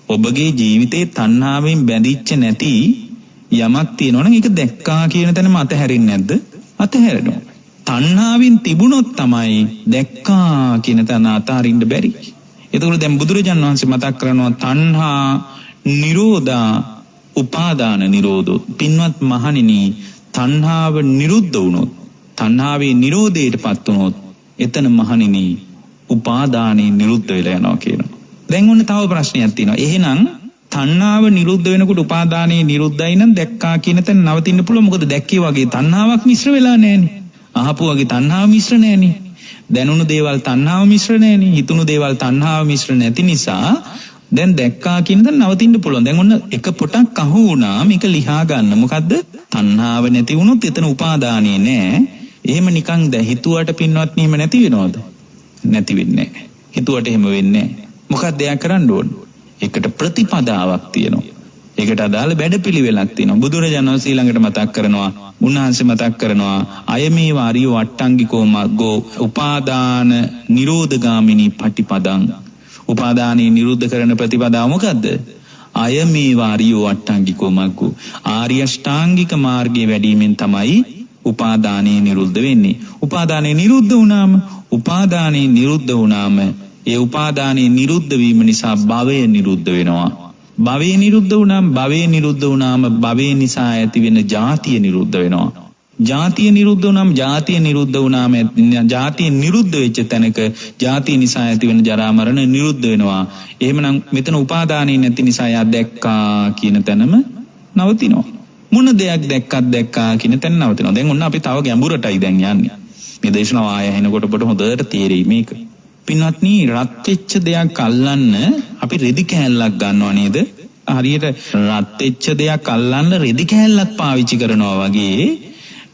ඔබගේ ජීවිතේ තණ්හාවෙන් බැඳිච්ච නැති යමක් තියෙනවනම් ඒක දැක්කා කියන තැනම අතහැරින්නේ නැද්ද? අතහැරෙනවා. තණ්හාවෙන් තිබුණොත් තමයි දැක්කා කියන තැන අතහරින්න බැරි. එතකොට දැන් බුදුරජාණන් වහන්සේ මතක් කරනවා තණ්හා නිරෝධා උපාදාන නිරෝධෝ. පින්වත් මහණෙනි තණ්හාව නිරුද්ධ වුණොත්, තණ්හාවේ නිරෝධයටපත් වුණොත් එතන මහණෙනි උපාදානේ නිරුද්ධ වෙලා යනවා කියනවා. දැන් ඔන්න තව ප්‍රශ්නයක් තියෙනවා. එහෙනම් තණ්හාව නිරුද්ධ වෙනකොට උපාදානේ නිරුද්ධයි නම් දැක්කා කියන තැන නවතින්න පුළුවන්. මොකද දැක්කේ වගේ තණ්හාවක් මිශ්‍ර වෙලා නැහැනේ. අහපු වගේ තණ්හාව මිශ්‍ර නැහැනේ. දැනුණු දේවල් තණ්හාව මිශ්‍ර නැහැනේ. හිතුණු දේවල් තණ්හාව මිශ්‍ර නැති නිසා දැන් දැක්කා කියන තැන නවතින්න පුළුවන්. දැන් ඔන්න එක පොටක් අහු වුණා මේක ලියා ගන්න. මොකද්ද? තණ්හාව නැති වුණොත් එතන උපාදානේ නැහැ. එහෙම නිකන් හිතුවට පින්වත්නි එහෙම නැති වෙනවද? නැති වෙන්නේ නැහැ. හිතුවට එහෙම වෙන්නේ නැහැ. මොකක්ද එයා කරන්න ඕන? ඒකට ප්‍රතිපදාවක් තියෙනවා. ඒකට අදාළ වැඩපිළිවෙලක් තියෙනවා. බුදුරජාණන් වහන්සේ ඊළඟට මතක් කරනවා, උන්වහන්සේ මතක් කරනවා අයමේ වාරියෝ අට්ටංගිකෝ මග්ගෝ උපාදාන නිරෝධගාමිනී පටිපදං. උපාදානී නිරුද්ධ කරන ප්‍රතිපදාව මොකද්ද? අයමේ වාරියෝ අට්ටංගිකෝ මග්ගෝ. ආර්ය අෂ්ටාංගික මාර්ගයේ වැඩිමෙන් තමයි උපාදානී නිරුද්ධ වෙන්නේ. උපාදානී නිරුද්ධ වුණාම ඒ උපාදානයේ නිරුද්ධ වීම නිසා භවය නිරුද්ධ වෙනවා. භවය නිරුද්ධ වුණාම භවය නිසා ඇති වෙන ජාතිය නිරුද්ධ වෙනවා. ජාතිය නිරුද්ධ වුණාම ජාතිය නිරුද්ධ වෙච්ච තැනක ජාතිය නිසා ඇති වෙන ජරා මරණ නිරුද්ධ වෙනවා. එහෙමනම් මෙතන උපාදානයේ නැති නිසා යා දැක්කා කියන තැනම නවතිනවා. මොන දෙයක් දැක්කා කියන තැන නවතිනවා. දැන් ඔන්න අපි තව ගැඹුරටයි දැන් යන්නේ. මේ දේශනාව ආය ඇහෙනකොට ඔබට හොඳට තේරෙයි මේක. පින්වත්නි රත් වෙච්ච දෙයක් අල්ලන්න අපි රෙදි කෑල්ලක් ගන්නවා නේද? හරියට රත් වෙච්ච දෙයක් අල්ලන්න රෙදි කෑල්ලක් පාවිච්චි කරනවා වගේ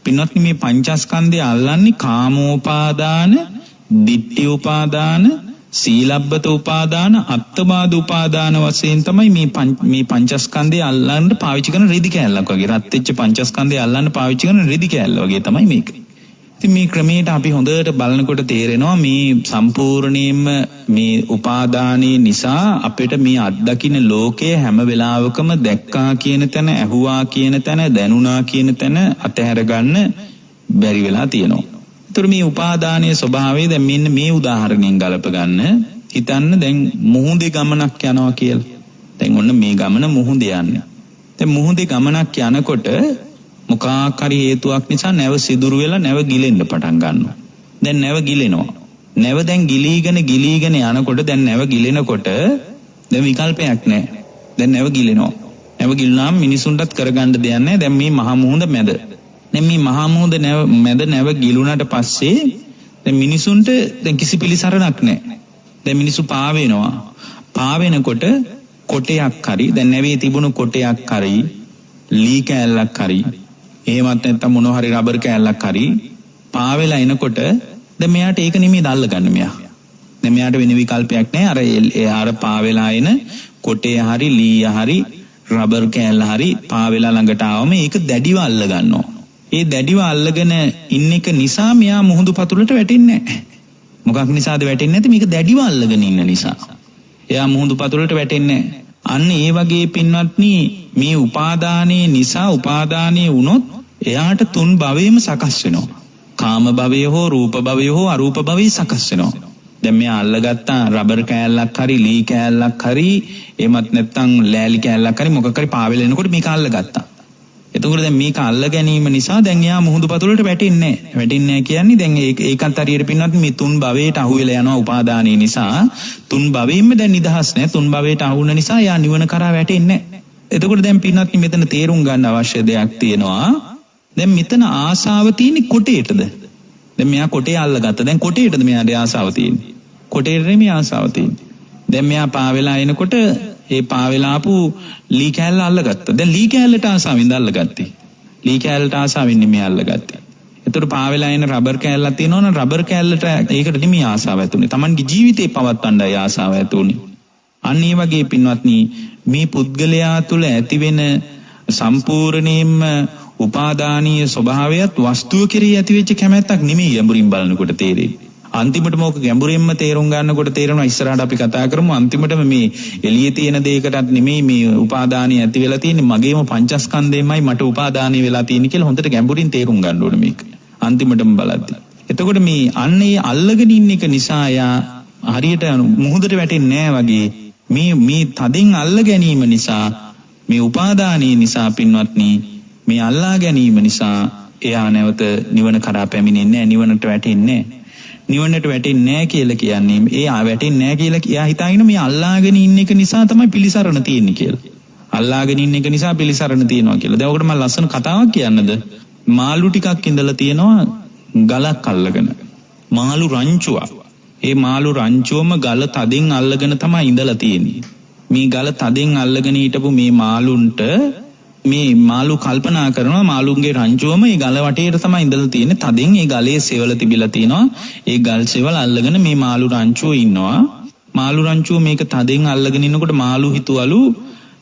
පින්වත්නි මේ පංචස්කන්ධය අල්ලන්නේ කාමෝපාදාන, ditthi උපාදාන, සීලබ්බත උපාදාන, අත්තවාද උපාදාන වශයෙන් තමයි මේ පංචස්කන්ධය අල්ලන්න පාවිච්චි කරන රෙදි කෑල්ලක් වගේ. රත් වෙච්ච පංචස්කන්ධය අල්ලන්න පාවිච්චි කරන රෙදි කෑල්ල වගේ තමයි මේක. මේ ක්‍රමයට අපි හොඳට බලනකොට තේරෙනවා මේ සම්පූර්ණයෙන්ම මේ උපාදානයේ නිසා අපිට මේ අත්දකින්න ලෝකයේ හැම වෙලාවකම දැක්කා කියන තැන, ඇහුවා කියන තැන, දැනුණා කියන තැන අතහැර ගන්න බැරි වෙලා තියෙනවා. ඒතර මේ උපාදානයේ ස්වභාවය දැන් මෙන්න මේ උදාහරණයෙන් ගලප ගන්න. හිතන්න දැන් මුහුදේ ගමනක් යනවා කියලා. දැන් ඔන්න මේ ගමන මුහුදේ යන්නේ. දැන් මුහුදේ ගමනක් යනකොට මොකක් හරි හේතුවක් නිසා නැව සිදුරු වෙලා නැව ගිලෙන්න පටන් ගන්නවා. දැන් නැව ගිලෙනවා. නැව දැන් ගිලීගෙන යනකොට දැන් නැව ගිලෙනකොට දැන් විකල්පයක් නැහැ. දැන් නැව ගිලෙනවා. නැව ගිලුනාම මිනිසුන්ටත් කරගන්න දෙයක් නැහැ. දැන් මේ මහා මුහුද මැද. දැන් මේ මහා මුහුද මැද නැව ගිලුණාට පස්සේ දැන් මිනිසුන්ට දැන් කිසි පිළිසරණක් නැහැ. දැන් මිනිසු පාවෙනවා. පාවෙනකොට කොටයක් හරි දැන් නැවේ තිබුණු කොටයක් හරි ලී කෑල්ලක් හරි එහෙමත් නැත්නම් මොනවා හරි රබර් කෑල්ලක් හරි පාවෙලා එනකොට දැන් මෙයාට ඒක නෙමෙයි දැල්ල ගන්න මෙයා. දැන් මෙයාට වෙන විකල්පයක් නැහැ. අර පාවෙලා එන කොටේ හරි ලී හරි රබර් කෑල්ල හරි පාවෙලා ළඟට ආවම ඒක දැඩිව අල්ල ගන්නවා. ඒ දැඩිව අල්ලගෙන ඉන්න එක නිසා මෙයා මුහුදු පතුලට වැටෙන්නේ නැහැ. මොකක් නිසාද වැටෙන්නේ නැති? මේක දැඩිව අල්ලගෙන ඉන්න නිසා. එයා මුහුදු පතුලට වැටෙන්නේ නැහැ. අන්න ඒ වගේ පින්වත්නි මේ උපාදානයේ නිසා උපාදානයේ වුණොත් එයාට තුන් භවයේම සකස් වෙනවා. කාම භවය හෝ රූප භවය හෝ අරූප භවය සකස් වෙනවා. දැන් මෙයා අල්ලගත්තා රබර් කෑල්ලක් හරි ලී කෑල්ලක් හරි එමත් නැත්නම් ලෑලි කෑල්ලක් හරි මොකක් හරි පාවෙල එනකොට මේක අල්ලගත්තා. එතකොට දැන් මේක අල්ල ගැනීම නිසා දැන් එයා මුහුදු පතුලට වැටෙන්නේ නැහැ. වැටෙන්නේ නැහැ කියන්නේ දැන් ඒකත් හරියට පින්නත් මේ තුන් භවයට අහු වෙලා යනවා උපාදානයේ නිසා. තුන් භවෙින්ම දැන් නිදහස් නැහැ. තුන් භවයට අහු වුණ නිසා එයා නිවන කරා වැටෙන්නේ නැහැ. එතකොට දැන් පින්නත් මෙතන තේරුම් ගන්න අවශ්‍ය දෙයක් තියෙනවා. දැන් මෙතන ආසාව තියෙන්නේ කොටේටද? දැන් මෙයා කොටේ අල්ලගත්තා. දැන් කොටේටද මෙයාගේ ආසාව තියෙන්නේ? කොටේට නෙමෙයි ආසාව තියෙන්නේ. දැන් මෙයා පාවෙලා එනකොට ඒ පාවෙලා ආපු ලී කෑල්ල අල්ලගත්තා. දැන් ලී කෑල්ලට ආසාවෙන්ද අල්ලගත්තේ. ලී කෑල්ලට ආසාවෙන් නෙමෙයි අල්ලගත්තේ. එතකොට පාවෙලා එන රබර් කෑල්ලක් තියෙනවනම් රබර් කෑල්ලට ඒකට නෙමෙයි ආසාව ඇතුනේ. Tamanගේ ජීවිතේ පවත්වන්නයි ආසාව ඇතුනේ. අන්න ඒ වගේ පින්වත්නි මේ පුද්ගලයා තුළ ඇතිවෙන සම්පූර්ණයෙන්ම උපාදානීය ස්වභාවයත් වස්තුව කෙරෙහි ඇතිවෙච්ච කැමැත්තක් නෙමෙයි ගැඹුරින් බලනකොට තේරෙන්නේ. අන්තිමට මොක ගැඹුරින්ම තේරුම් ගන්නකොට තේරෙනවා ඉස්සරහට අපි කතා කරමු අන්තිමටම මේ එළියේ තියෙන දෙයකටත් නෙමෙයි මේ උපාදානිය ඇති වෙලා තියෙන්නේ මගේම පංචස්කන්ධයෙන්මයි මට උපාදානිය වෙලා තියෙන්නේ කියලා හොඳට ගැඹුරින් තේරුම් ගන්න ඕනේ මේක. අන්තිමටම බලද්දි. එතකොට මේ අන්නේ අල්ලගෙන ඉන්න එක නිසා යා හරියට මුහුදට වැටෙන්නේ නැහැ වගේ මේ තදින් අල්ල ගැනීම නිසා මේ උපාදානිය නිසා පින්වත්නි මේ අල්ලා ගැනීම නිසා එයා නැවත නිවන කරා පැමිණෙන්නේ නැහැ නිවනට වැටෙන්නේ නැහැ. නිවනට වැටෙන්නේ නැහැ කියලා කියන්නේ ඒ වැටෙන්නේ නැහැ කියලා එයා හිතාගෙන මේ අල්ලාගෙන ඉන්න එක නිසා තමයි පිළිසරණ තියෙන්නේ කියලා. අල්ලාගෙන ඉන්න එක නිසා පිළිසරණ තියෙනවා කියලා. දැන් ඔකට මම ලස්සන කතාවක් කියන්නද? මාළු ටිකක් ඉඳලා තියෙනවා ගලක් අල්ලගෙන. මාළු රංචුවක්. ඒ මාළු රංචුවම ගල තදින් අල්ලගෙන තමයි ඉඳලා තියෙන්නේ. මේ ගල තදින් අල්ලගෙන හිටපු මේ මාළුන්ට මේ මාළු කල්පනා කරනවා මාළුන්ගේ රංචුවම මේ ගල වටේට තමයි ඉඳලා තියෙන්නේ. තදින් ඒ ගලේ සෙවල තිබිලා තිනවා. ඒ ගල් සෙවල අල්ලගෙන මේ මාළු රංචුව ඉන්නවා. මාළු රංචුව මේක තදින් අල්ලගෙන ඉන්නකොට මාළු හිතුවලු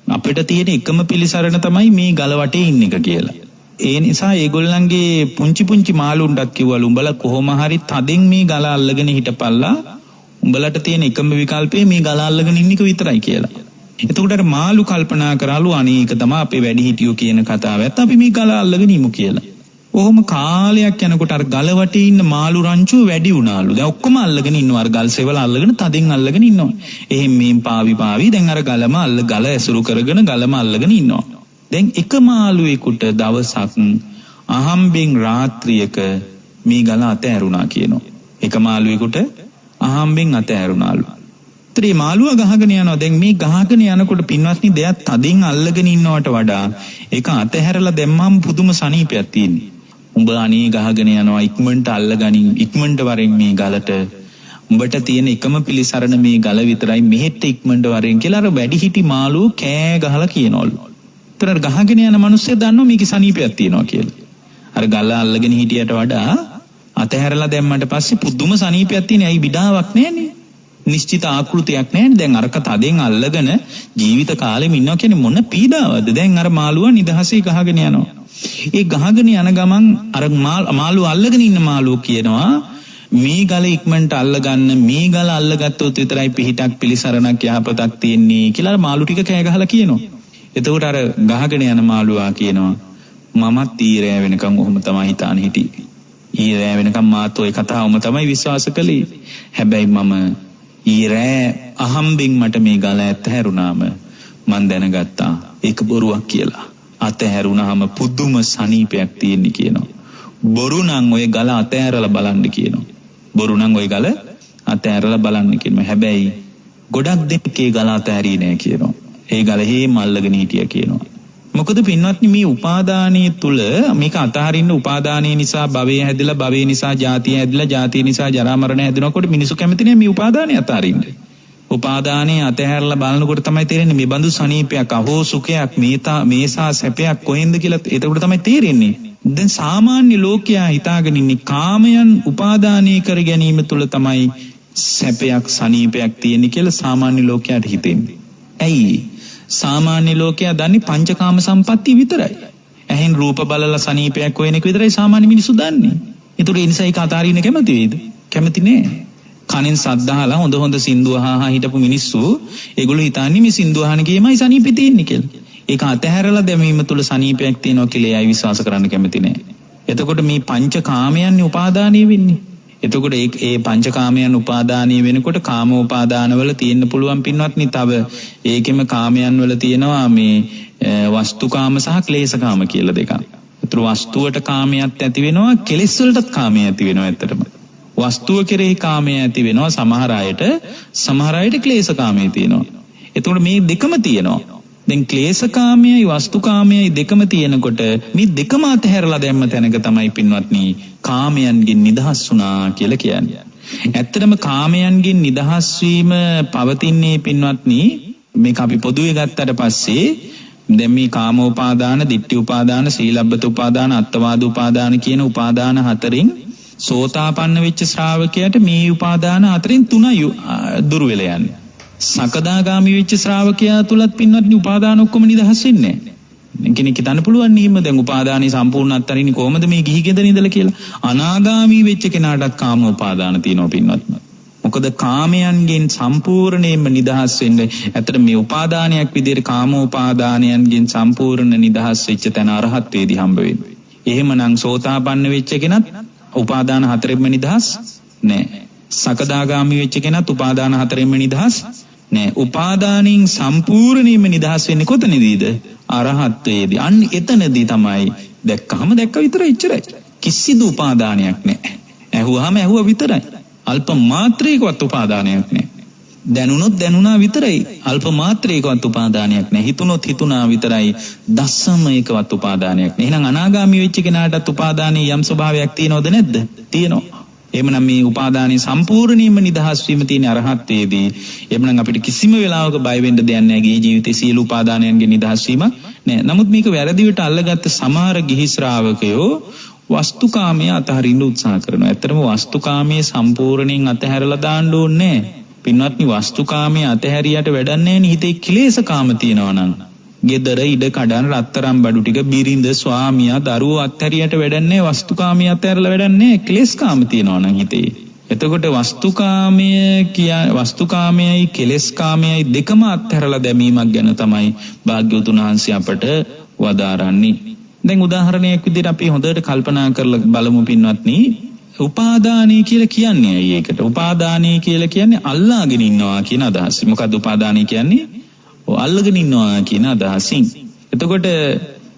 අපිට තියෙන එකම පිළිසරණ තමයි මේ ගල වටේ ඉන්න එක කියලා. ඒ නිසා ඒගොල්ලන්ගේ පුංචි පුංචි මාළුන්ටත් කිව්වලු උඹලා කොහොම හරි තදින් මේ ගල අල්ලගෙන හිටපල්ලා. උඹලට තියෙන එකම විකල්පේ මේ ගල අල්ලගෙන ඉන්න එක විතරයි කියලා. එතකොට අර මාළු කල්පනා කරාලු අනේ ඒක තමයි අපේ වැඩිහිටියෝ කියන කතාවත් අපි මේ ගල අල්ලගෙන ඉමු කියලා. ඔහොම කාලයක් යනකොට අර ගල වටේ ඉන්න මාළු රංචුව වැඩි වුණාලු. දැන් ඔක්කොම අල්ලගෙන ඉන්නවා. අර ගල් සෙවල අල්ලගෙන තදින් අල්ලගෙන ඉන්නවා. එහෙන් මේන් පාවි දැන් අර ගල ඇසුරු කරගෙන ගලම අල්ලගෙන ඉන්නවා. දැන් එක මාළුවෙකුට දවසක් අහම්බෙන් රාත්‍රියක මේ ගල අතෑරුණා කියනවා. එක මාළුවෙකුට අහම්බෙන් අතෑරුණාලු. ත්‍රි මාළුවා ගහගෙන යනවා. දැන් මේ ගහගෙන යනකොට පින්වත්නි දෙයක් තදින් අල්ලගෙන ඉන්නවට වඩා ඒක අතහැරලා දැම්මම පුදුම සනීපයක් තියෙන්නේ. උඹ අනේ ගහගෙන යනවා ඉක්මනට අල්ලගනින් ඉක්මනට වරෙන් මේ ගලට. උඹට තියෙන එකම පිළිසරණ මේ ගල විතරයි මෙහෙට ඉක්මනට වරෙන් කියලා අර වැඩිහිටි මාළුව කෑ ගහලා කියනවලු. ඒතර ගහගෙන යන මිනිස්සු දන්නවා මේකේ සනීපයක් තියෙනවා කියලා. අර ගල අල්ලගෙන හිටියට වඩා අතහැරලා දැම්මට පස්සේ පුදුම සනීපයක් තියෙන. ඇයි විඩාවක් නැන්නේ? නිශ්චිත ආකෘතියක් නැහැ. දැන් අරක තදෙන් අල්ලගෙන ජීවිත කාලෙම ඉන්නවා කියන්නේ මොන පීඩාවක්ද? දැන් අර මාළුවා නිදහසේ ගහගෙන යනවා. ඒ ගහගෙන යන ගමන් අර මාළුව අල්ලගෙන ඉන්න මාළුව කියනවා මේ ගල ඉක්මනට අල්ලගන්න මේ ගල අල්ලගත්තොත් විතරයි පිහිටක් පිළිසරණක් යහපතක් තියෙන්නේ කියලා අර මාළු ටික කෑ ගහලා කියනවා. එතකොට අර ගහගෙන යන මාළුවා කියනවා මමත් ඊරෑ වෙනකන් ඔහොම තමයි හිතාන හිටියේ. ඊරෑ වෙනකන් මාත් ඔය කතාවම තමයි විශ්වාස කළේ. හැබැයි මම ඊරෑ අහම්බෙන් මට මේ ගල ඇතහැරුණාම මන් දැනගත්තා ඒක බොරුවක් කියලා. අතහැරුණාම පුදුම සනීපයක් තියෙන්නේ කියනවා. බොරු නම් ඔය ගල අතහැරලා බලන්න කියනවා. බොරු නම් ඔය ගල අතහැරලා බලන්න කියනවා. හැබැයි ගොඩක් දෙනෙක් ඒ ගල අතහැරියේ නැහැ කියනවා. ඒ ගල හේම අල්ලගෙන හිටියා කියනවා. මොකද පින්වත්නි මේ උපාදානයේ තුල මේක අතහරින්න උපාදානයේ නිසා භවය හැදිලා භවය නිසා ජාතිය හැදිලා ජාතිය නිසා ජරා මරණ හැදෙනකොට මිනිසු කැමති නැහැ මේ උපාදානය අතහරින්න. උපාදානයේ අතහැරලා බලනකොට තමයි තේරෙන්නේ මේ බඳු සනීපයක් අහෝ සුඛයක් මේසා සැපයක් කොහෙන්ද කියලා එතකොට තමයි තේරෙන්නේ. දැන් සාමාන්‍ය ලෝකයා හිතාගෙන ඉන්නේ කාමයන් උපාදානය කර ගැනීම තුල තමයි සැපයක් සනීපයක් තියෙන්නේ කියලා සාමාන්‍ය ලෝකයාට හිතෙන්නේ. ඇයි? සාමාන්‍ය ලෝකයා දන්නේ පංචකාම සම්පatti විතරයි. ඇහෙන් රූප බලලා සනීපයක් හොයන එක විතරයි සාමාන්‍ය මිනිස්සු දන්නේ. ඒතර ඒ නිසා ඒක අතාරින්න කැමති වේද? කැමති නෑ. කනෙන් සද්දාහලා හොඳ සින්දු අහා හිටපු මිනිස්සු ඒගොල්ලෝ හිතන්නේ මේ සින්දු අහන කීමයි සනීපෙ තියෙන්නේ කියලා. ඒක අතහැරලා දැමීම තුල සනීපයක් තියෙනවා කියලා එයි විශ්වාස කරන්න කැමති නෑ. එතකොට මේ පංචකාමයන් උපාදානීය වෙන්නේ. එතකොට ඒ පංචකාමයන් උපාදානීය වෙනකොට කාමෝපාදානවල තියෙන්න පුළුවන් පින්වත්නි තව ඒකෙම කාමයන් වල තියෙනවා මේ වස්තුකාම සහ ක්ලේශකාම කියලා දෙකක්. ඒතර වස්තුවට කාමයක් ඇති වෙනවා කෙලෙස් වලටත් කාමයක් ඇති වෙනවා ඇත්තටම. වස්තුව කෙරෙහි කාමය ඇති වෙනවා සමහර අයට ක්ලේශකාමයේ තියෙනවා. එතකොට මේ දෙකම තියෙනවා. දැන් ක්ලේශකාමයයි වස්තුකාමයයි දෙකම තියෙනකොට මේ දෙකම අතහැරලා දැම්ම තැනක තමයි පින්වත්නි කාමයන්ගෙන් නිදහස් වුණා කියලා කියන්නේ. ඇත්තටම කාමයන්ගෙන් නිදහස් වීම පවතින්නේ පින්වත්නි මේක අපි පොදුවේ ගත්තට පස්සේ දැන් මේ කාමෝපාදාන, ditthi උපාදාන, සීලබ්බත උපාදාන, අත්තවාද උපාදාන කියන උපාදාන හතරෙන් සෝතාපන්න වෙච්ච ශ්‍රාවකයාට මේ උපාදාන හතරෙන් තුනයි දුර වෙලා යන්නේ. සකදාගාමි වෙච්ච ශ්‍රාවකයා තුලත් පින්වත්නි උපාදාන ඔක්කොම නිදහස් වෙන්නේ නැහැ. කෙනෙක් හිතන්න පුළුවන් නීම දැන් උපාදානයි සම්පූර්ණ අත්තරින්නේ කොහොමද මේ ගිහි ගෙදර ඉඳලා කියලා. අනාගාමි වෙච්ච කෙනාටත් කාම උපාදාන තියෙනවා පින්වත්නි. මොකද කාමයන්ගෙන් සම්පූර්ණයෙන්ම නිදහස් වෙන්න ඇත්තට මේ උපාදානයක් විදිහට කාමෝපාදානයන්ගෙන් සම්පූර්ණ නිදහස් වෙච්ච තැන අරහත් වේදි හම්බ වෙන්නේ. එහෙමනම් සෝතාපන්න වෙච්ච කෙනත් උපාදාන හතරෙන්ම නිදහස් නැහැ. සකදාගාමි වෙච්ච කෙනත් උපාදාන හතරෙන්ම නිදහස් නැහැ. උපාදානින් සම්පූර්ණයෙන්ම නිදහස් වෙන්නේ කොතනදීද? අරහත් වේදි. අන්න එතනදී තමයි දැක්කම දැක්ක විතරයි ඉච්චරයි. කිසිදු උපාදානයක් නැහැ. ඇහුවාම ඇහුවා විතරයි. අල්ප මාත්‍රයකවත් උපාදානයක් නැහැ. දැනුනොත් දැනුණා විතරයි. අල්ප මාත්‍රයකවත් උපාදානයක් නැහැ. හිතුනොත් හිතුණා විතරයි. දස්සමයකවත් උපාදානයක් නැහැ. එහෙනම් අනාගාමී වෙච්ච කෙනාටත් උපාදානයේ යම් ස්වභාවයක් තියෙනවද නැද්ද? තියෙනවා. එහෙමනම් මේ උපාදානයේ සම්පූර්ණයෙන්ම නිදහස් වීම තියෙන අරහත් වේදී. එහෙමනම් අපිට කිසිම වෙලාවක බය වෙන්න දෙයක් නැහැ. ගේ ජීවිතේ සියලු උපාදානයන්ගෙන් නිදහස් වීම නැහැ. නමුත් මේක වැරදිවට අල්ලගත්ත සමහර ගිහි ශ්‍රාවකයෝ වස්තුකාමයේ අතහරින්න උත්සාහ කරනවා. ඇත්තටම වස්තුකාමයේ සම්පූර්ණයෙන් අතහැරලා දාන්න ඕනේ නැහැ. පින්වත්නි වස්තුකාමයේ අතහැරියට වැඩක් නැහැ නේ. හිතේ ක්ලේශකාම තියෙනවා නම් ගෙදර ඉඩ කඩන් රත්තරන් බඩු ටික බිරිඳ ස්වාමියා දරුවෝ අත්හැරියට වැඩක් නැහැ. වස්තුකාමයේ අත්හැරලා වැඩක් නැහැ. ක්ලේශකාම තියෙනවා නම් හිතේ. එතකොට වස්තුකාමයයි කෙලෙස්කාමයයි දෙකම අත්හැරලා දැමීමක් ගැන තමයි භාග්‍යවතුන් වහන්සේ අපට වදාරන්නේ. දැන් උදාහරණයක් විදිහට අපි හොඳට කල්පනා කරලා බලමු පින්වත්නි. උපාදානයි කියලා කියන්නේ ඇයි ඒකට? උපාදානයි කියලා කියන්නේ අල්ලාගෙන ඉන්නවා කියන අදහස. මොකද්ද උපාදානයි කියන්නේ? අල්ලගෙන ඉන්නවා කියන අදහසින්. එතකොට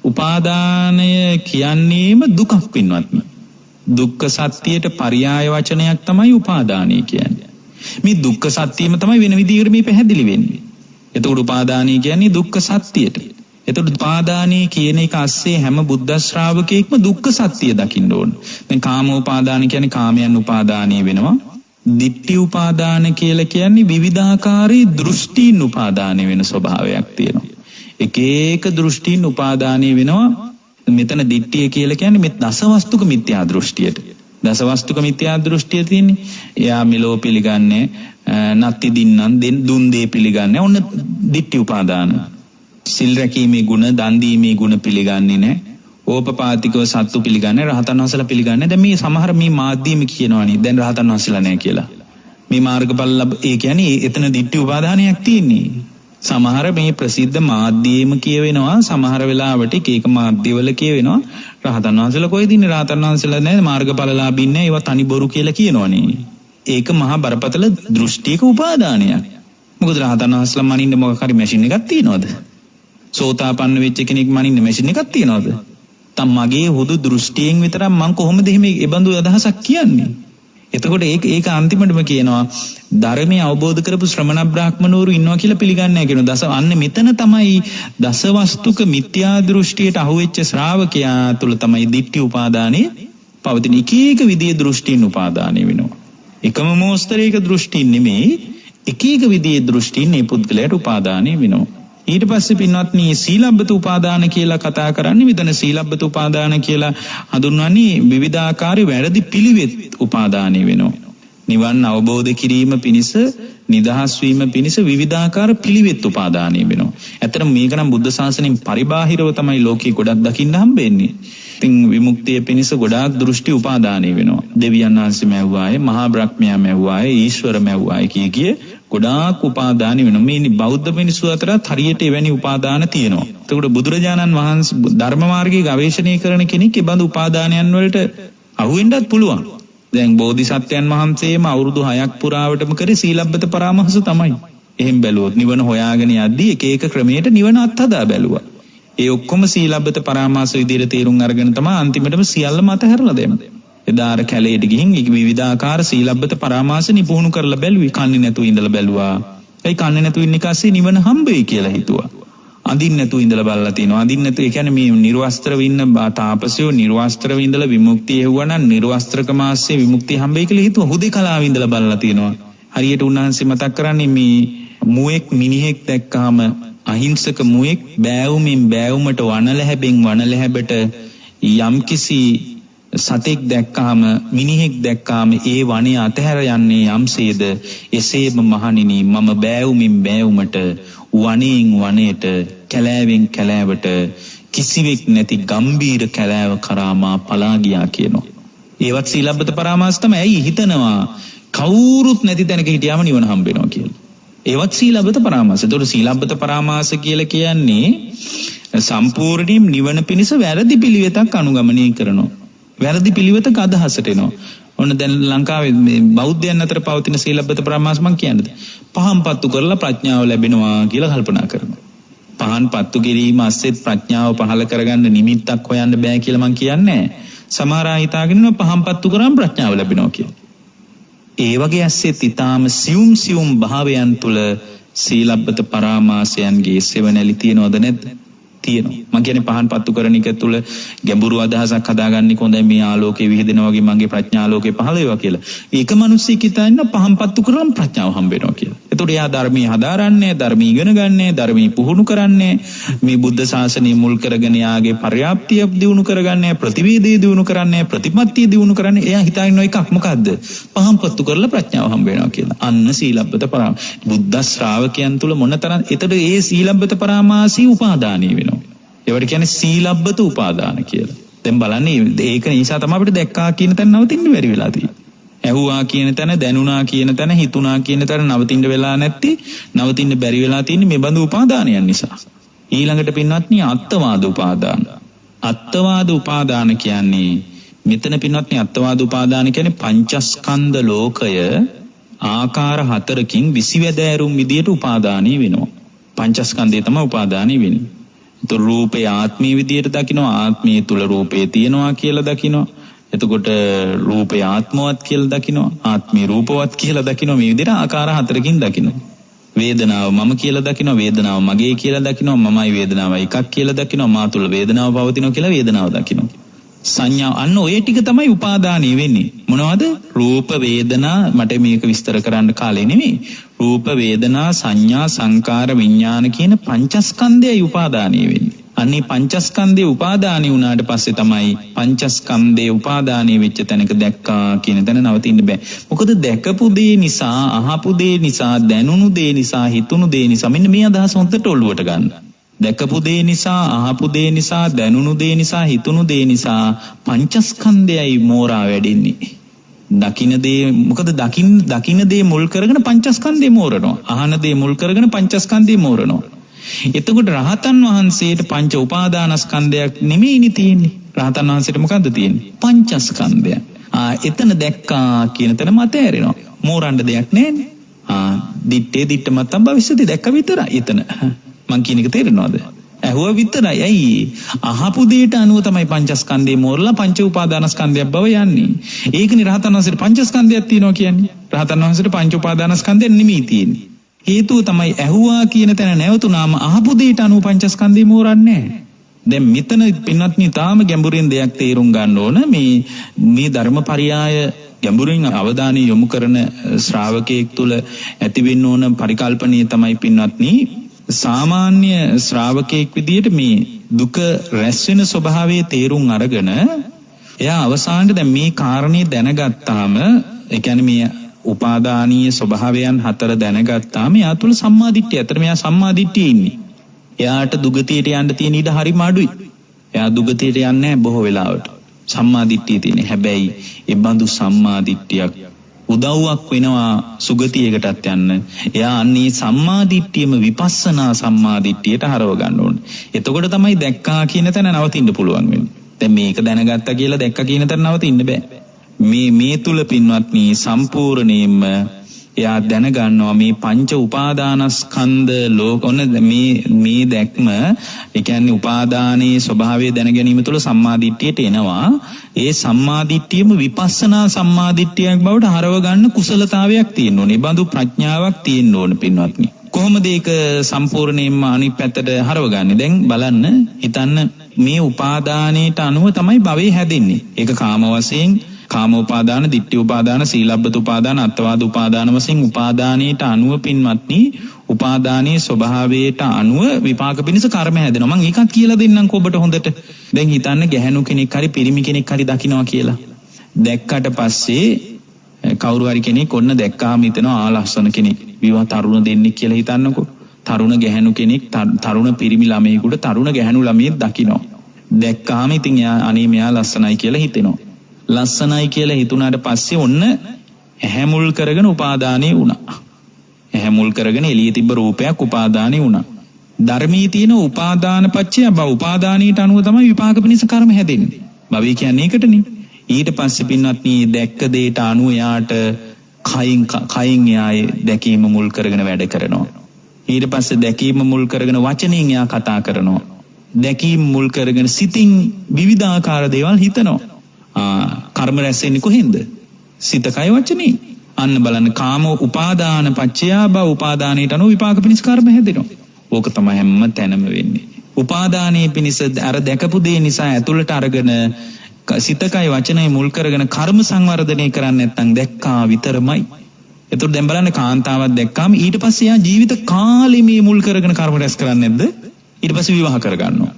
උපාදානය කියන්නේම දුකක් පින්වත්නි. දුක්ඛ සත්‍යයට පర్యాయ වචනයක් තමයි උපාදානය කියන්නේ. මේ දුක්ඛ සත්‍යෙම තමයි වෙන විදිහකට මේ පැහැදිලි වෙන්නේ. එතකොට උපාදානය කියන්නේ දුක්ඛ සත්‍යයට. එතකොට උපාදානය කියන එක අස්සේ හැම බුද්ධ ශ්‍රාවකෙක්ම දුක්ඛ සත්‍ය දකින්න ඕන. දැන් කාමෝපාදාන කියන්නේ කාමයන් උපාදානය වෙනවා. ditthi උපාදාන කියලා කියන්නේ විවිධාකාරී දෘෂ්ටීන් උපාදානය වෙන ස්වභාවයක් තියෙනවා. එක එක දෘෂ්ටීන් උපාදානය වෙනවා. මෙතන ditthිය කියලා කියන්නේ මේ දසවස්තුක මිත්‍යා දෘෂ්ටියට. දසවස්තුක මිත්‍යා දෘෂ්ටිය තියෙන්නේ. එයා මෙලෝ පිළිගන්නේ නැති දින්නම් දුන් දේ පිළිගන්නේ. ඔන්න ditthi උපාදාන. සිල් රැකීමේ ගුණ, දන් දීමේ ගුණ පිළිගන්නේ නැහැ. ඕපපාතිකව සත්තු පිළිගන්නේ, රහතන් වහන්සේලා පිළිගන්නේ. දැන් මේ සමහර මේ මාධ්‍යම කියනවනේ දැන් රහතන් වහන්සේලා නැහැ කියලා. මේ මාර්ගඵල ඒ කියන්නේ එතන ditthi උපාදානයක් තියෙන්නේ. සමහර මේ ප්‍රසිද්ධ මාධ්‍යම කියවෙනවා, සමහර වෙලාවට එක මාධ්‍යවල කියවෙනවා රහතන් වහන්සේලා කොහෙද ඉන්නේ? රහතන් වහන්සේලා නැහැ, මාර්ගඵලලාභී නැහැ, ඒවා තනි බොරු කියලා කියනවනේ. ඒක මහා බරපතල දෘෂ්ටියක උපාදානයක්. මොකද රහතන් වහන්සේලා මනින්න මොකක් හරි මැෂින් එකක් තියනවද? සෝතාපන්න වෙච්ච කෙනෙක් මනින්න මැෂින් එකක් තියනවද? තම මගේ හුදු දෘෂ්ටියෙන් විතරක් මං කොහොමද එහෙම ඒ බඳු අදහසක් කියන්නේ? එතකොට ඒක අන්තිමටම කියනවා ධර්මයේ අවබෝධ කරපු ශ්‍රමණ බ්‍රාහ්මණවරු ඉන්නවා කියලා පිළිගන්නේ නැහැ කියනවා. අන්න මෙතන තමයි දසවස්තුක මිත්‍යා දෘෂ්ටියට අහුවෙච්ච ශ්‍රාවකයා තුල තමයි ditthi උපාදානේ පවතින. එක විදියේ දෘෂ්ටීන් උපාදානේ වෙනවා. එකම මොස්තරයක දෘෂ්ටීන් නෙමෙයි, එක විදියේ දෘෂ්ටීන් මේ පුද්ගලයාට උපාදානේ වෙනවා. ඊට පස්සේ පින්වත්නි සීලබ්බත උපාදාන කියලා කතා කරන්නේ. මෙතන සීලබ්බත උපාදාන කියලා හඳුන්වන්නේ විවිධාකාරී වැරදි පිළිවෙත් උපාදානය වෙනවා. නිවන් අවබෝධ කිරීම පිණිස, නිදහස් වීම පිණිස විවිධාකාර පිළිවෙත් උපාදානය වෙනවා. ඇත්තටම මේක නම් බුද්ධ ශාසනයෙන් පරිබාහිරව තමයි ලෝකේ ගොඩක් දකින්න හම්බෙන්නේ. ඉතින් විමුක්තිය පිණිස ගොඩාක් දෘෂ්ටි උපාදානය වෙනවා. දෙවියන් වහන්සේ මැව්වාය, මහා බ්‍රහ්මයා මැව්වාය, ඊශ්වර මැව්වාය කිය ගොඩාක් උපාදාන වෙනවා. මේ බෞද්ධ මිනිස්සු අතරත් හරියට එවැනි උපාදාන තියෙනවා. එතකොට බුදුරජාණන් වහන්සේ ධර්ම මාර්ගයේ ගවේෂණය කරන කෙනෙක් ඒ බඳු උපාදානයන් වලට අහු වෙන්නත් පුළුවන්. දැන් බෝධිසත්වයන් වහන්සේම අවුරුදු 6ක් පුරාවටම කරේ සීලබ්බත පරාමාස තමයි. එහෙන් බැලුවොත් නිවන හොයාගෙන යද්දී එක එක ක්‍රමයට නිවන අත්හදා බැලුවා. ඒ ඔක්කොම සීලබ්බත පරාමාස විදිහට තේරුම් අරගෙන තමයි අන්තිමටම සියල්ලම අතහැරලා දෙන්නේ. එදා අර කැලේට ගිහින් විවිධාකාර සීලබ්බත පරාමාස නිපුහුණු කරලා බැලුවේ. කන්නේ නැතුව ඉඳලා බැලුවා. ඒ කන්නේ නැතුව ඉන්න කස්සේ නිවන හම්බෙයි කියලා හිතුවා. අඳින්න නැතුව ඉඳලා බලලා තිනවා. අඳින්න නැතුව ඒ කියන්නේ මේ නිර්වස්ත්‍රව ඉන්න තාපසයෝ නිර්වස්ත්‍රව ඉඳලා විමුක්තිය හෙව්වනම් නිර්වස්ත්‍රකම ආස්සේ විමුක්තිය හම්බෙයි කියලා හිතුවා. හුදේකලාව ඉඳලා බලලා තිනවා. හරියට උන්වහන්සේ මතක් කරන්නේ මේ මුවෙක් මිනිහෙක් දැක්කාම අහිංසක මුවෙක් බෑවුමින් බෑවුමට වනලැහැබෙන් වනලැහැබට යම්කිසි සතෙක් දැක්කාම මිනිහෙක් දැක්කාම ඒ වනේ අතහැර යන්නේ යම්සේද එසේම මහණෙනි මම බෑවුමින් බෑවුමට වනයෙන් වනයට කැලෑවෙන් කැලෑවට කිසිවෙක් නැති ගම්බීර කැලෑව කරා මා පලා ගියා කියනවා. ඒවත් සීලබ්බත පරාමාස තමයි. ඇයි හිතනවා කවුරුත් නැති තැනක හිටියාම නිවන හම්බ වෙනවා කියලා. ඒවත් සීලබ්බත පරාමාස. ඒතකොට සීලබ්බත පරාමාස කියලා කියන්නේ සම්පූර්ණයෙන් නිවන පිණිස වැරදි පිළිවෙතක් අනුගමනය කරනවා. වැරදි පිළිවෙතක අදහසට එනවා. ඔන්න දැන් ලංකාවේ මේ බෞද්ධයන් අතර පවතින සීලබ්බත පරාමාස මං කියන්නේ. පහන් පත්තු කරලා ප්‍රඥාව ලැබෙනවා කියලා කල්පනා කරනවා. පහන් පත්තු කිරීම අස්සෙත් ප්‍රඥාව පහළ කරගන්න නිමිත්තක් හොයන්න බෑ කියලා මං කියන්නේ නැහැ. සමහර අය හිතාගෙන ඉන්නවා පහන් පත්තු කරාම ප්‍රඥාව ලැබෙනවා කියලා. ඒ වගේ ඇස්සෙත් ඊටාම සියුම් භාවයන් තුල සීලබ්බත පරාමාසයන්ගේ සෙවණැලි තියනවද නැද්ද? තියෙනවා. මම කියන්නේ පහන් පත්තු කරන එක තුළ ගැඹුරු අදහසක් හදාගන්නේ කොහොඳයි මේ ආලෝකේ විහිදෙනවා වගේ මගේ ප්‍රඥාලෝකේ පහළ වේවා කියලා. ඒක මිනිස්සෙක් හිතන පහන් පත්තු කරාම ප්‍රඥාව හම්බ වෙනවා කියලා. ඒතකොට එයා ධර්මයේ හදාරන්නේ, ධර්මයේ ඉගෙන ගන්නෑ, ධර්මයේ පුහුණු කරන්නේ, මේ බුද්ධ ශාසනය මුල් කරගෙන යාගේ පර්යාප්තිය දියුණු කරගන්නේ, ප්‍රතිවේදයේ දියුණු කරන්නේ, ප්‍රතිපත්තිය දියුණු කරන්නේ. එයා හිතාගෙන එකක් මොකද්ද? පහන් පත්තු කරලා ප්‍රඥාව හම්බ වෙනවා කියලා. අන්න සීලබ්බත පරාමාස. බුද්ධ ශ්‍රාවකයන් තුළ මොනතරම් ඒතට ඒ සීලබ්බත පරාමාසී උපාදානීය වෙනවා. ඒවට කියන්නේ සීලබ්බත උපාදාන කියලා. දැන් බලන්න ඒක නිසා තමයි අපිට දැක්කා කියන තැන නවතින්න බැරි වෙලා තියෙන්නේ. ඇහුවා කියන තැන, දැනුණා කියන තැන, හිතුණා කියන තැන නවතින්න වෙලා නැත්තේ, නවතින්න බැරි වෙලා තියෙන්නේ මේ බඳු උපාදානයන් නිසා. ඊළඟට පින්වත්නි අත්වාද උපාදාන. අත්වාද උපාදාන කියන්නේ මෙතන පින්වත්නි අත්වාද උපාදාන කියන්නේ පංචස්කන්ධ ලෝකය ආකාර හතරකින් විසිවැදෑරුම් විදියට උපාදානී වෙනවා. පංචස්කන්ධය තමයි උපාදානී වෙන්නේ. රූපේ ආත්මීය විදියට දකිනවා, ආත්මීය තුල රූපේ තියෙනවා කියලා දකිනවා. එතකොට රූපේ ආත්මවත් කියලා දකිනවා, ආත්මීය රූපවත් කියලා දකිනවා. මේ විදිහට ආකාර හතරකින් දකිනවා. වේදනාව මම කියලා දකිනවා, වේදනාව මගේ කියලා දකිනවා, මමයි වේදනාවයි එකක් කියලා දකිනවා, මා තුල වේදනාව පවතිනවා කියලා වේදනාව දකිනවා. සංඥා අන්න ඔය ටික තමයි උපාදානීය වෙන්නේ. මොනවද? රූප වේදනා. මට මේක විස්තර කරන්න කාලේ නෙමෙයි. රූප වේදනා සංඥා සංකාර විඥාන කියන පංචස්කන්ධයයි උපාදානීය වෙන්නේ. අන්නේ පංචස්කන්ධේ උපාදානීය වුණාට පස්සේ තමයි පංචස්කන්ධේ උපාදානීය වෙච්ච තැනක දැක්කා කියන තැන නවතින්න බෑ. මොකද දැකපු දේ නිසා, අහපු දේ නිසා, දැනුණු දේ නිසා, හිතුණු දේ නිසා මෙන්න මේ අදහස හොඳට ඔළුවට ගන්න. දැකපු දේ නිසා, අහපු දේ නිසා, දැනුණු දේ නිසා, හිතුණු දේ නිසා පංචස්කන්ධයයි මෝරා වැඩෙන්නේ. දකින්න දේ මොකද දකින්න දේ මුල් කරගෙන පංචස්කන්ධය මෝරනවා. අහන දේ මුල් කරගෙන පංචස්කන්ධය මෝරනවා. එතකොට රහතන් වහන්සේට පංච උපාදානස්කන්ධයක් නෙමෙයිනේ තියෙන්නේ. රහතන් වහන්සේට මොකද්ද තියෙන්නේ? පංචස්කන්ධය. එතන දැක්කා කියන තැන මත ඇරෙනවා. මෝරන්න දෙයක් නැහැනේ. දිත්තේ දිත්තමත්තම් භවිෂ්‍යති දැක්ක විතරයි එතන. මං කියන එක තේරෙනවද? ඇහුවා විතරයි. ඇයි? අහපු දෙයට අනුව තමයි පංචස්කන්ධේ මෝරලා පංච උපාදානස්කන්ධයක් බව යන්නේ. ඒකනේ රහතන් වහන්සේට පංචස්කන්ධයක් තියෙනවා කියන්නේ. රහතන් වහන්සේට පංච උපාදානස්කන්ධයක් නෙමෙයි තියෙන්නේ. හේතුව තමයි ඇහුවා කියන තැන නැවතුනාම අහපු දෙයට අනුව පංචස්කන්ධේ මෝරන්නේ නැහැ. දැන් මෙතන පින්වත්නි තාම ගැඹුරින් දෙයක් තේරුම් ගන්න ඕන. මේ ධර්මපරියාය ගැඹුරින් අවධානය යොමු කරන ශ්‍රාවකයෙක් තුළ ඇතිවෙන්න ඕන පරිකල්පනීය තමයි පින්වත්නි සාමාන්‍ය ශ්‍රාවකයෙක් විදියට මේ දුක රැස් වෙන ස්වභාවයේ තේරුම් අරගෙන එයා අවසානයේ දැන් මේ කාරණේ දැනගත්තාම ඒ කියන්නේ මේ උපාදානීය ස්වභාවයන් හතර දැනගත්තාම එයා තුල සම්මාදිට්ඨිය. අතර මෙයා සම්මාදිට්ඨියේ ඉන්නේ. එයාට දුගතියට යන්න තියෙන ඉඩ හරිම අඩුයි. එයා දුගතියට යන්නේ නැහැ බොහෝ වෙලාවට. සම්මාදිට්ඨිය තියෙන්නේ. හැබැයි ඒ බඳු සම්මාදිට්ඨියක් උදව්වක් වෙනවා සුගතියකටත් යන්න. එයා අන්නේ සම්මාදිට්ඨියම විපස්සනා සම්මාදිට්ඨියට හරව ගන්න ඕනේ. එතකොට තමයි දැක්කා කියන තැන නවතින්න පුළුවන් වෙන්නේ. දැන් මේක දැනගත්තා කියලා දැක්කා කියන තැන නවතින්න බෑ. මේ තුල පින්වත්නි සම්පූර්ණයෙන්ම එයා දැනගන්නවා මේ පංච උපාදානස්කන්ධ ලෝකොන මේ දැක්ම ඒ කියන්නේ උපාදානයේ ස්වභාවය දැන ගැනීම තුළ සම්මාදිට්ඨියට එනවා. ඒ සම්මාදිට්ඨියම විපස්සනා සම්මාදිට්ඨියක් බවට හරව ගන්න කුසලතාවයක් තියෙන්න ඕනේ. බඳු ප්‍රඥාවක් තියෙන්න ඕනේ පින්වත්නි. කොහොමද ඒක සම්පූර්ණයෙන්ම අනිත් පැත්තට හරවගන්නේ? දැන් බලන්න හිතන්න මේ උපාදානයට අනුව තමයි භවය හැදෙන්නේ. ඒක කාම වශයෙන් කාමෝපාදාන, ditthi උපාදාන, සීලබ්බත උපාදාන, අත්වාද උපාදාන වශයෙන් උපාදානයට අනුව පින්වත්නි උපාදානයේ ස්වභාවයට අනුව විපාක පිණිස කර්ම හැදෙනවා. මම ඒකත් කියලා දෙන්නම්කෝ ඔබට හොඳට. දැන් හිතන්න ගැහැණු කෙනෙක් හරි පිරිමි කෙනෙක් හරි දකින්නවා කියලා. දැක්කට පස්සේ කවුරු හරි කෙනෙක් ඔන්න දැක්කාම හිතනවා ආ ලස්සන කෙනෙක්. විවාහ තරුණ දෙන්නෙක් කියලා හිතන්නකෝ. තරුණ ගැහැණු කෙනෙක් තරුණ පිරිමි ළමයෙකුට තරුණ ගැහැණු ළමයෙක් දකින්නවා. දැක්කාම ඉතින් එයා අනේ මෙයා ලස්සනයි කියලා හිතෙනවා. ලස්සනයි කියලා හිතුණාට පස්සේ ඔන්න ඇහැ මුල් කරගෙන උපාදානෙ වුණා. ඇහැ මුල් කරගෙන එළියේ තිබ්බ රූපයක් උපාදානෙ වුණා. ධර්මයේ තියෙන උපාදාන පත්‍ය භව උපාදානීට අනුව තමයි විපාක පිණිස කර්ම හැදෙන්නේ. භවය කියන්නේ ඒකටනේ. ඊට පස්සේ පින්වත්නි දැක්ක දෙයට අනුව යාට කයින් යායේ දැකීම මුල් කරගෙන වැඩ කරනවා. ඊට පස්සේ දැකීම මුල් කරගෙන වචනෙන් යා කතා කරනවා. දැකීම මුල් කරගෙන සිතින් විවිධාකාර දේවල් හිතනවා. කර්ම රැස් වෙන්නේ කොහෙන්ද? සිත කය වචනේ. අන්න බලන්න කාම උපාදාන පච්චයා බව උපාදානයට අනුව විපාක පිණිස කර්ම හැදෙනවා. ඕක තමයි හැම තැනම වෙන්නේ. උපාදානයේ පිණිස අර දැකපු දේ නිසා ඇතුළට අරගෙන සිත කය වචනේ මුල් කරගෙන කර්ම සංවර්ධනය කරන්නේ නැත්නම් දැක්කා විතරමයි. එතකොට දැන් බලන්න කාන්තාවක් දැක්කාම ඊට පස්සේ යා ජීවිත කාලෙ මේ මුල් කරගෙන කර්ම රැස් කරන්නේ නැද්ද? ඊට පස්සේ විවාහ කරගන්නවා.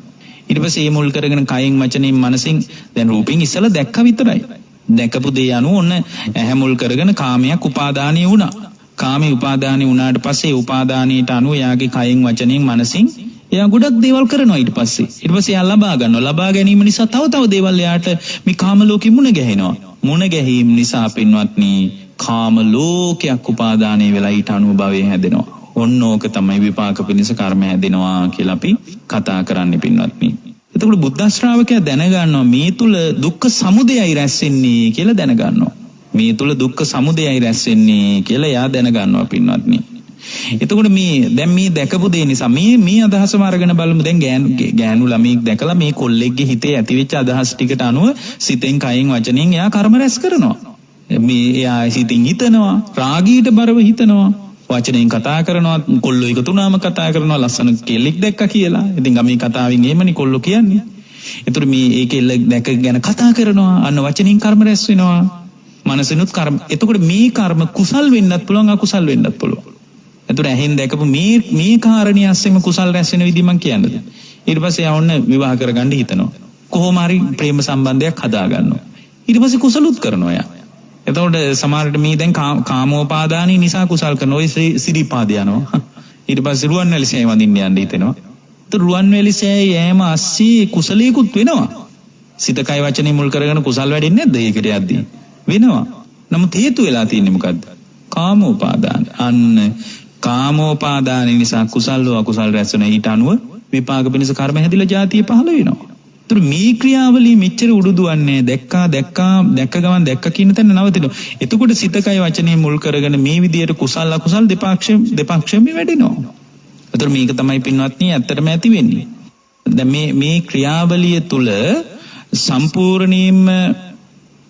ඊට පස්සේ මේ මුල් කරගෙන කයින් වචනෙන් මනසින් දැන් රූපෙන් ඉස්සලා දැක්ක විතරයි. දැකපු දේ අනුව ඔන්න ඇහැ මුල් කරගෙන කාමයක් උපාදානිය වුණා. කාමී උපාදානිය වුණාට පස්සේ උපාදානියට අනුව යාගේ කයින් වචනෙන් මනසින් එයා ගොඩක් දේවල් කරනවා. ඊට පස්සේ එයා ලබා ගන්නවා. ලබා ගැනීම නිසා තව දේවල් එයාට මේ කාම ලෝකෙ මුණ ගැහෙනවා. මුණ ගැහිම් නිසා පින්වත්නි කාම ලෝකයක් උපාදානය වෙලා ඊට අනුව භවය හැදෙනවා. ඔන්න ඕක තමයි විපාක පිණිස කර්ම හැදෙනවා කියලා අපි කතා කරන්නේ පින්වත්නි. එතකොට බුද්ධ ශ්‍රාවකයා දැනගන්නවා මේ තුල දුක්ඛ සමුදයයි රැස් වෙන්නේ කියලා දැනගන්නවා. මේ තුල දුක්ඛ සමුදයයි රැස් වෙන්නේ කියලා එයා දැනගන්නවා පින්වත්නි. එතකොට දැන් මේ දැකපු දේ නිසා මේ අදහසම අරගෙන බලමු. දැන් ගෑනු ළමෙක් දැකලා මේ කොල්ලෙක්ගේ හිතේ ඇතිවෙච්ච අදහස් ටිකට අනුව සිතෙන් කයින් වචනෙන් එයා කර්ම රැස් කරනවා. එයා සිතින් හිතනවා, රාගීට බරව හිතනවා, වචනෙන් කතා කරනවා, කොල්ලෝ එකතු වුණාම කතා කරනවා, ලස්සන කෙල්ලෙක් දැක්කා කියලා. ඉතින් ගමේ කතාවෙන් එහෙමනේ කොල්ලෝ කියන්නේ. ඒතර මේ කෙල්ල දැක ගැන කතා කරනවා, අන්න වචනින් කර්ම රැස් වෙනවා. මනසිනුත් කර්ම. එතකොට මේ කර්ම කුසල් වෙන්නත් පුළුවන්, අකුසල් වෙන්නත් පුළුවන්. එතකොට ඇහෙන් දැකපු මේ කාරණිය ඇස්සෙම කුසල් රැස් වෙන විදිහ මං කියන්නද? ඊට පස්සේ ආවොන්න විවාහ කරගන්න හිතනවා. කොහොම හරි ප්‍රේම සම්බන්ධයක් හදා ගන්නවා. ඊට පස්සේ කුසලුත් කරනවා යා. එතකොට සමහරට මේ දැන් කාමෝපාදානී නිසා කුසල් කරන ඔය සිරිපාද යනවා. ඊට පස්සේ රුවන්වැලිසෑය වඳින්න යන්න හිතෙනවා. ඒත් රුවන්වැලිසෑය යෑම ASCII කුසලයකුත් වෙනවා. සිත කය වචනේ මුල් කරගෙන කුසල් වැඩෙන්නේ නැද්ද? ඒකට යද්දී වෙනවා. නමුත් හේතු වෙලා තියෙන්නේ මොකද්ද? කාමෝපාදාන. අන්න කාමෝපාදාන නිසා කුසල් හෝ අකුසල් රැස් වෙන ඊට අනුව විපාක පිණිස කර්ම හැදිලා ජාතිය පහළ වෙනවා. ඒතර මේ ක්‍රියාවලිය මෙච්චර උඩුදුවන්නේ දැක්ක ගමන් දැක්ක කියන තැන නවතිනවා. එතකොට සිත කය වචනේ මුල් කරගෙන මේ විදියට කුසල් අකුසල් දෙපාක්ෂයෙන්ම වැඩෙනවා. ඒතර මේක තමයි පින්වත්නි ඇත්තටම ඇති වෙන්නේ. දැන් මේ ක්‍රියාවලිය තුල සම්පූර්ණයෙන්ම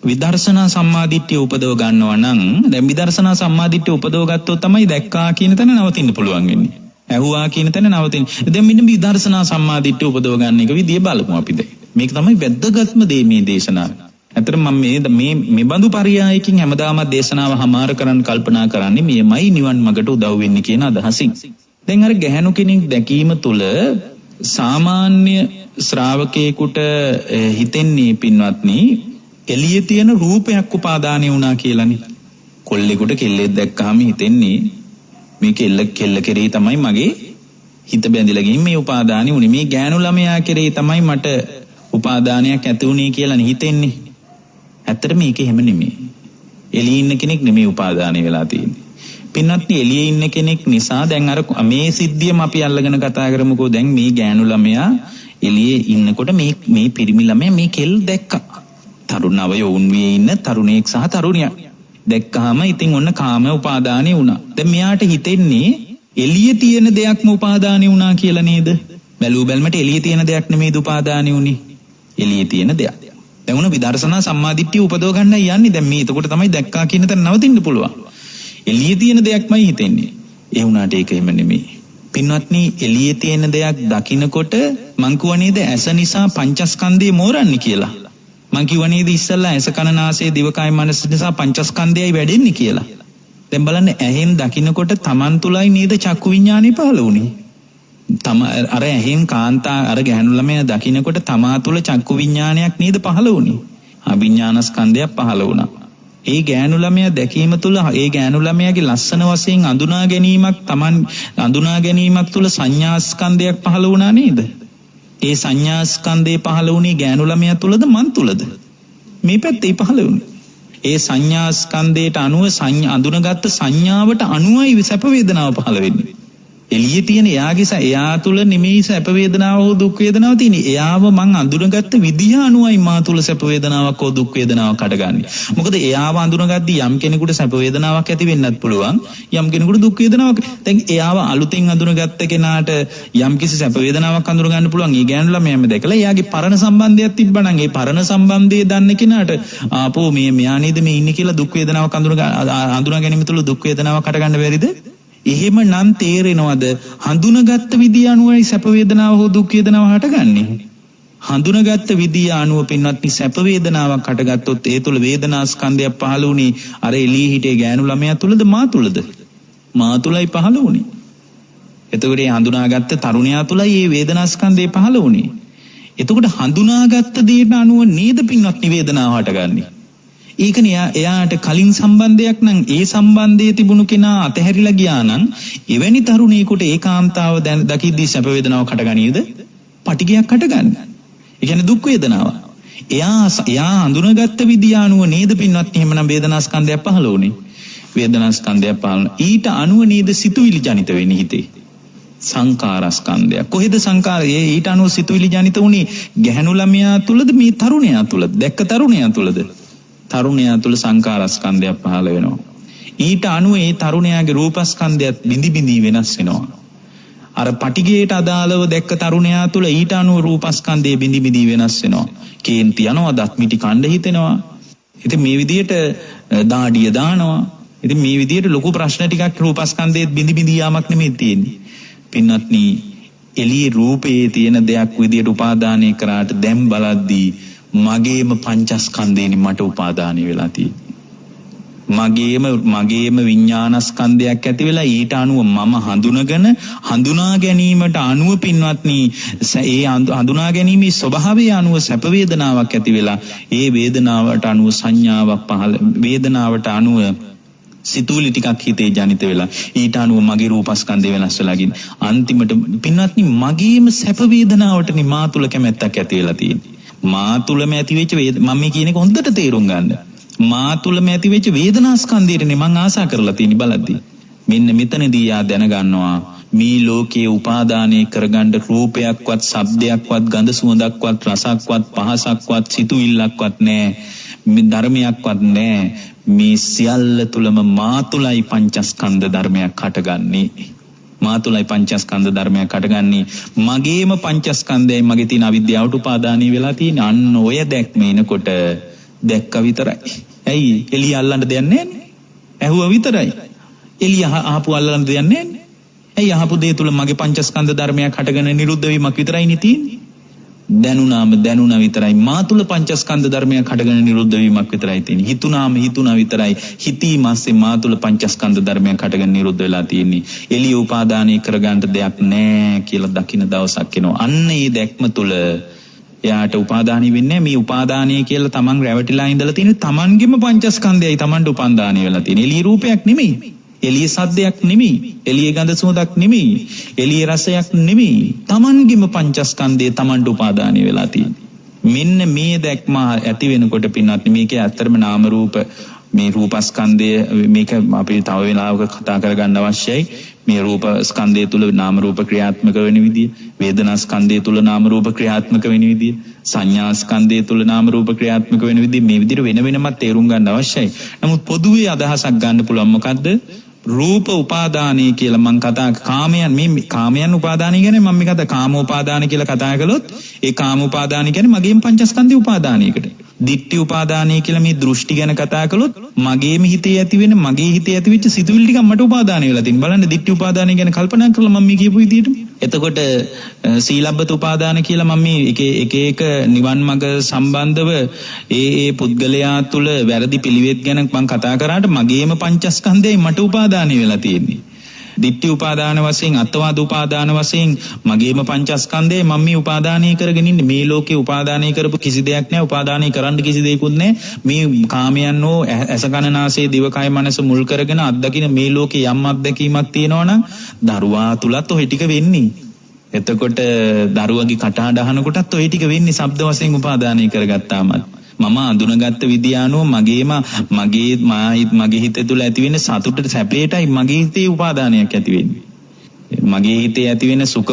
විදර්ශනා සම්මාදිට්ඨිය උපදව ගන්නවා නම් දැන් විදර්ශනා සම්මාදිට්ඨිය උපදව ගත්තොත් තමයි දැක්කා කියන තැන නවතින්න පුළුවන් වෙන්නේ. ඇහුවා කියන තැන නවතින්න. දැන් මෙන්න විදර්ශනා සම්මාදිට්ඨිය උපදව ගන්න එක විදිය බලමු අපි දැන්. මේක තමයි වැදගත්ම දේ මේ දේශනාව. ඇත්තටම මම මේ බඳු පරියායකින් හැමදාම දේශනාව හමාර කරන්න කල්පනා කරන්නේ මේමයි නිවන් මඟට උදව් වෙන්නේ කියන අදහසින්. දැන් අර ගැහැණු කෙනෙක් දැකීම තුළ සාමාන්‍ය ශ්‍රාවකයෙකුට හිතෙන්නේ පින්වත්නි එළියේ තියෙන රූපයක් උපාදානය වුණා කියලානේ. කොල්ලෙකුට කෙල්ලෙක් දැක්කහම හිතෙන්නේ මේ කෙල්ල කෙරෙහි තමයි මගේ හිත බැඳිලා ගිහින් මේ උපාදානය වුණේ. මේ ගෑනු ළමයා කෙරෙහි තමයි මට උපාදානයක් ඇති වුණේ කියලා හිතෙන්නේ. ඇත්තට මේක එහෙම නෙමෙයි. එළියේ ඉන්න කෙනෙක් නෙමෙයි උපාදානය වෙලා තියෙන්නේ. පින්වත්නි එළියේ ඉන්න කෙනෙක් නිසා දැන් අර මේ සිද්ධියම අපි අල්ලගෙන කතා කරමුකෝ. දැන් මේ ගෑනු ළමයා එළියේ ඉන්නකොට මේ පිරිමි ළමයා මේ කෙල් දැක්කා. තරුණව යොවුන් වී ඉන්න තරුණයෙක් සහ තරුණියක් දැක්කහම ඉතින් ඔන්න කාම උපාදානෙ වුණා. දැන් මෙයාට හිතෙන්නේ එළියේ තියෙන දෙයක්ම උපාදානෙ වුණා කියලා නේද? බැලූ බැලමට එළියේ තියෙන දෙයක් නෙමෙයි උපාදානෙ උනේ. එළියේ තියෙන දෙයක්. දැන් උන විදර්ශනා සම්මාදිට්ඨිය උපදව ගන්නයි යන්නේ. දැන් මේ එතකොට තමයි දැක්කා කියන තැන නවතින්න පුළුවන්. එළියේ තියෙන දෙයක්මයි හිතෙන්නේ. ඒ වුණාට ඒක එහෙම නෙමෙයි. පින්වත්නි එළියේ තියෙන දෙයක් දකින්නකොට මං කියව නේද ඇස නිසා පංචස්කන්ධය මෝරන්නේ කියලා. මං කියව නේද ඉස්සල්ලා ඇස කන නාසය දිවකය මනස නිසා පංචස්කන්ධයයි වැඩෙන්නේ කියලා. දැන් බලන්න ඇහෙන් දකින්නකොට Taman තුලයි නේද චක්කු විඥානෙ පහළ වුනේ. අර ඇහෙන් කාන්තා අර ගැහණු ළමයා දකින්නකොට තමා තුල චක්කු විඥානයක් නේද පහළ වුනේ. අවිඥානස්කන්ධයක් පහළ වුණා. ඒ ගැහණු ළමයා දැකීම තුල ඒ ගැහණු ළමයාගේ ලස්සන වශයෙන් අඳුනා ගැනීමක් Taman අඳුනා ගැනීමක් තුල සංඥාස්කන්ධයක් පහළ වුණා නේද? ඒ සංඥාස්කන්ධේ පහළ වුණේ ගැහණු ළමයා තුලද මන් තුලද? මේ පැත්තේ පහළ වුණේ. ඒ සංඥාස්කන්ධයට අනුව අඳුනගත්ත සංඥාවට අනුවයි සැප වේදනාව පහළ වෙන්නේ. එළියේ තියෙන එයා තුල නෙමෙයි සැප වේදනාව හෝ දුක් වේදනාව තියෙන්නේ. එයාව මං අඳුනගත්ත විදිහ අනුවයි මා තුල සැප වේදනාවක් හෝ දුක් වේදනාවක් හටගන්නේ. මොකද එයාව අඳුනගද්දී යම් කෙනෙකුට සැප වේදනාවක් ඇති වෙන්නත් පුළුවන්. යම් කෙනෙකුට දුක් වේදනාවක්. දැන් එයාව අලුතෙන් අඳුනගත්ත කෙනාට යම් කිසි සැප වේදනාවක් අඳුන ගන්න පුළුවන්. ඒ ගෑනු ළමයාම දැකලා එයාගේ පරණ සම්බන්ධයක් තිබ්බනම් ඒ පරණ සම්බන්ධය දන්න කෙනාට ආපෝ මෙයා නේද මේ ඉන්නේ කියලා දුක් වේදනාවක් අඳුනා ගැනීම තුළ දුක් වේදනාවක් හටගන්න බැරිද? එහෙම නම් තේරෙනවද හඳුනගත්ත විදිය අනුවයි සැප වේදනාව හෝ දුක් වේදනාව හටගන්නේ. හඳුනගත්ත විදිය අනුව පින්වත්නි සැප වේදනාවක් හටගත්තොත් ඒ තුල වේදනා ස්කන්ධයක් පහළ වුණේ අර එළියේ හිටියේ ගෑනු ළමයා තුලද මා තුලද? මා තුලයි පහළ වුණේ. එතකොට මේ හඳුනාගත්ත තරුණයා තුලයි මේ වේදනා ස්කන්ධය පහළ වුණේ. එතකොට හඳුනාගත්ත දේට අනුව නේද පින්වත්නි වේදනාව හටගන්නේ. ඒකනේ එයාට කලින් සම්බන්ධයක් නම් ඒ සම්බන්ධයේ තිබුණු කෙනා අතහැරිලා ගියා නම් එවැනි තරුණයෙකුට ඒකාන්තාව දකිද්දී සැප වේදනාවක් හටගනීද? පටිගයක් හටගන්නේ. ඒ කියන්නේ දුක් වේදනාව. එයා හඳුනාගත්ත විදිය අනුව නේද පින්වත්නි එහෙමනම් වේදනා ස්කන්ධයක් පහළ වුණේ. වේදනා ස්කන්ධයක් පහළ ඊට අනුව නේද සිතුවිලි ජනිත වෙන්නේ හිතේ. සංකාර ස්කන්ධය. කොහෙද සංකාරය? ඊට අනුව සිතුවිලි ජනිත වුණේ ගැහණු ළමයා තුලද මේ තරුණයා තුලද? දැක්ක තරුණයා තුලද? තරුණයා තුල සංකාරස්කන්ධයක් පහළ වෙනවා. ඊට අනුව ඒ තරුණයාගේ රූපස්කන්ධයත් බිඳි බිඳි වෙනස් වෙනවා. අර පටිගයට අදාළව දැක්ක තරුණයා තුල ඊට අනුව රූපස්කන්ධය බිඳි බිඳි වෙනස් වෙනවා. කේන්ති යනවා, දත් මිටි කණ්ඩ හිතෙනවා. ඉතින් මේ විදිහට දාඩිය දානවා. ඉතින් මේ විදිහට ලොකු ප්‍රශ්න ටිකක් රූපස්කන්ධයේ බිඳි බිඳි යාමක් නෙමෙයි තියෙන්නේ. පින්වත්නි එළියේ රූපයේ තියෙන දෙයක් විදිහට උපාදානය කරාට දැන් බලද්දී මගේම පංචස්කන්ධේනි මට උපාදානය වෙලා තියෙන්නේ. මගේම විඥානස්කන්ධයක් ඇති වෙලා ඊට අනුව මම හඳුනා ගැනීමට අනුව පින්වත්නි ඒ හඳුනා ගැනීමේ ස්වභාවය අනුව සැප වේදනාවක් ඇති වෙලා ඒ වේදනාවට අනුව සංඥාවක් පහළ වේදනාවට අනුව සිතුවිලි ටිකක් හිතේ ජනිත වෙලා ඊට අනුව මගේ රූපස්කන්ධය වෙනස් වෙලා ගින් අන්තිමට පින්වත්නි මගේම සැප වේදනාවටනේ මා තුල කැමැත්තක් ඇති වෙලා තියෙන්නේ. මා තුලම ඇති වෙච්ච මම මේ කියන එක හොඳට තේරුම් ගන්න. මා තුලම ඇති වෙච්ච වේදනා ස්කන්ධයටනේ මං ආසා කරලා තියෙන්නේ බලද්දී. මෙන්න මෙතනදී යා දැනගන්නවා මේ ලෝකයේ උපාදානය කරගන්න රූපයක්වත්, ශබ්දයක්වත්, ගඳ සුවඳක්වත්, රසක්වත්, පහසක්වත්, සිතුවිල්ලක්වත් නැහැ. මේ ධර්මයක්වත් නැහැ. මේ සියල්ල තුලම මා තුලයි පංචස්කන්ධ ධර්මයක් හටගන්නේ. මා තුලයි පංචස්කන්ධ ධර්මයක් හටගන්නේ. මගේම පංචස්කන්ධයයි මගේ තියෙන අවිද්‍යාවට උපාදානීය වෙලා තියෙන. අන්න ඔය දැක්ම එනකොට දැක්ක විතරයි. ඇයි එළිය අල්ලන්න දෙයක් නැහැ. ඇහුවා විතරයි. එළිය ආපු අල්ලන්න දෙයක් නැහැ. ඇයි ආපු දේ තුල මගේ පංචස්කන්ධ ධර්මයක් හටගෙන නිරුද්ධ වීමක් විතරයිනේ තියෙන්නේ. දැනුණා විතරයි. මා තුල පංචස්කන්ධ ධර්මයක් හටගෙන නිරුද්ධ වීමක් විතරයි තියෙන්නේ. හිතුණා විතරයි. හිතීමස්සේ මා තුල පංචස්කන්ධ ධර්මයක් හටගෙන නිරුද්ධ වෙලා තියෙන්නේ. එළිය උපාදානය කරගන්න දෙයක් නැහැ කියලා දකින්න දවසක් එනවා. අන්න ඒ දැක්ම තුල එයාට උපාදානය වෙන්නේ මේ උපාදානය කියලා තමන් රැවටිලා ඉඳලා තියෙන තමන්ගේම පංචස්කන්ධයයි තමන්ට උපාදානය වෙලා තියෙන්නේ. එළිය රූපයක් නෙමෙයි. එළිය සද්දයක් නෙමෙයි. එළිය ගඳ සුවඳක් නෙමෙයි. එළිය රසයක් නෙමෙයි. තමන්ගේම පංචස්කන්ධය තමන්ට උපාදානය වෙලා තියෙන්නේ. මෙන්න මේ දැක්ම ඇති වෙනකොට පින්වත්නි මේකේ ඇත්තම නාම රූප මේ රූපස්කන්ධය මේක අපි තව වෙලාවක කතා කරගන්න අවශ්‍යයි. මේ රූපස්කන්ධය තුල නාම රූප ක්‍රියාත්මක වෙන විදිය, වේදනාස්කන්ධය තුල නාම රූප ක්‍රියාත්මක වෙන විදිය, සංඥාස්කන්ධය තුල නාම රූප ක්‍රියාත්මක වෙන විදිය මේ විදිහට වෙන වෙනමත් තේරුම් ගන්න අවශ්‍යයි. නමුත් පොදුවේ අදහසක් ගන්න පුළුවන් මොකද්ද? රූප උපාදානය කියලා මම කතා කාමයන් උපාදානය කියන්නේ මම මේ කතා කාම උපාදාන කියලා කතා කළොත් ඒ කාම උපාදාන කියන්නේ මගේම පංචස්කන්ධය උපාදානයකට. දිට්ඨි උපාදානය කියලා මේ දෘෂ්ටි ගැන කතා කළොත් මගේම හිතේ ඇති වෙන මගේ හිතේ ඇතිවෙච්ච සිතුවිලි ටික මට උපාදානය වෙලා තියෙන. බලන්න දිට්ඨි උපාදානය ගැන කල්පනා කරලා මම මේ කියපු විදිහට. එතකොට සීලබ්බත උපාදාන කියලා මම මේ එක නිවන් මඟ සම්බන්ධව ඒ පුද්ගලයා තුල වැරදි පිළිවෙත් ගැන මම කතා කරාට මගේම පංචස්කන්ධයයි මට උපාදානය වෙලා තියෙන්නේ. දිට්ඨි උපාදාන වශයෙන් අත්වාද උපාදාන වශයෙන් මගේම පංචස්කන්ධය මම මේ උපාදානය කරගෙන ඉන්නේ. මේ ලෝකේ උපාදානය කරපු කිසි දෙයක් නැහැ. උපාදානය කරන්න කිසි දෙයක්වත් නැහැ. මේ කාමයන් හෝ ඇස කන නාසය දිවකය මනස මුල් කරගෙන අත්දකින මේ ලෝකේ යම් අත්දැකීමක් තියෙනවා නම් දරුවා තුලත් ඔය ටික වෙන්නේ. එතකොට දරුවගේ කටහඬ අහනකොටත් ඔය ටික වෙන්නේ ශබ්ද වශයෙන් උපාදානය කරගත්තාමත්. මම අඳුනගත්ත විදියානෝ මගේ හිත තුළ ඇති වෙන සතුටට සැපේටයි මගේ හිතේ උපාදානයක් ඇති වෙන්නේ. මගේ හිතේ ඇති වෙන සුඛ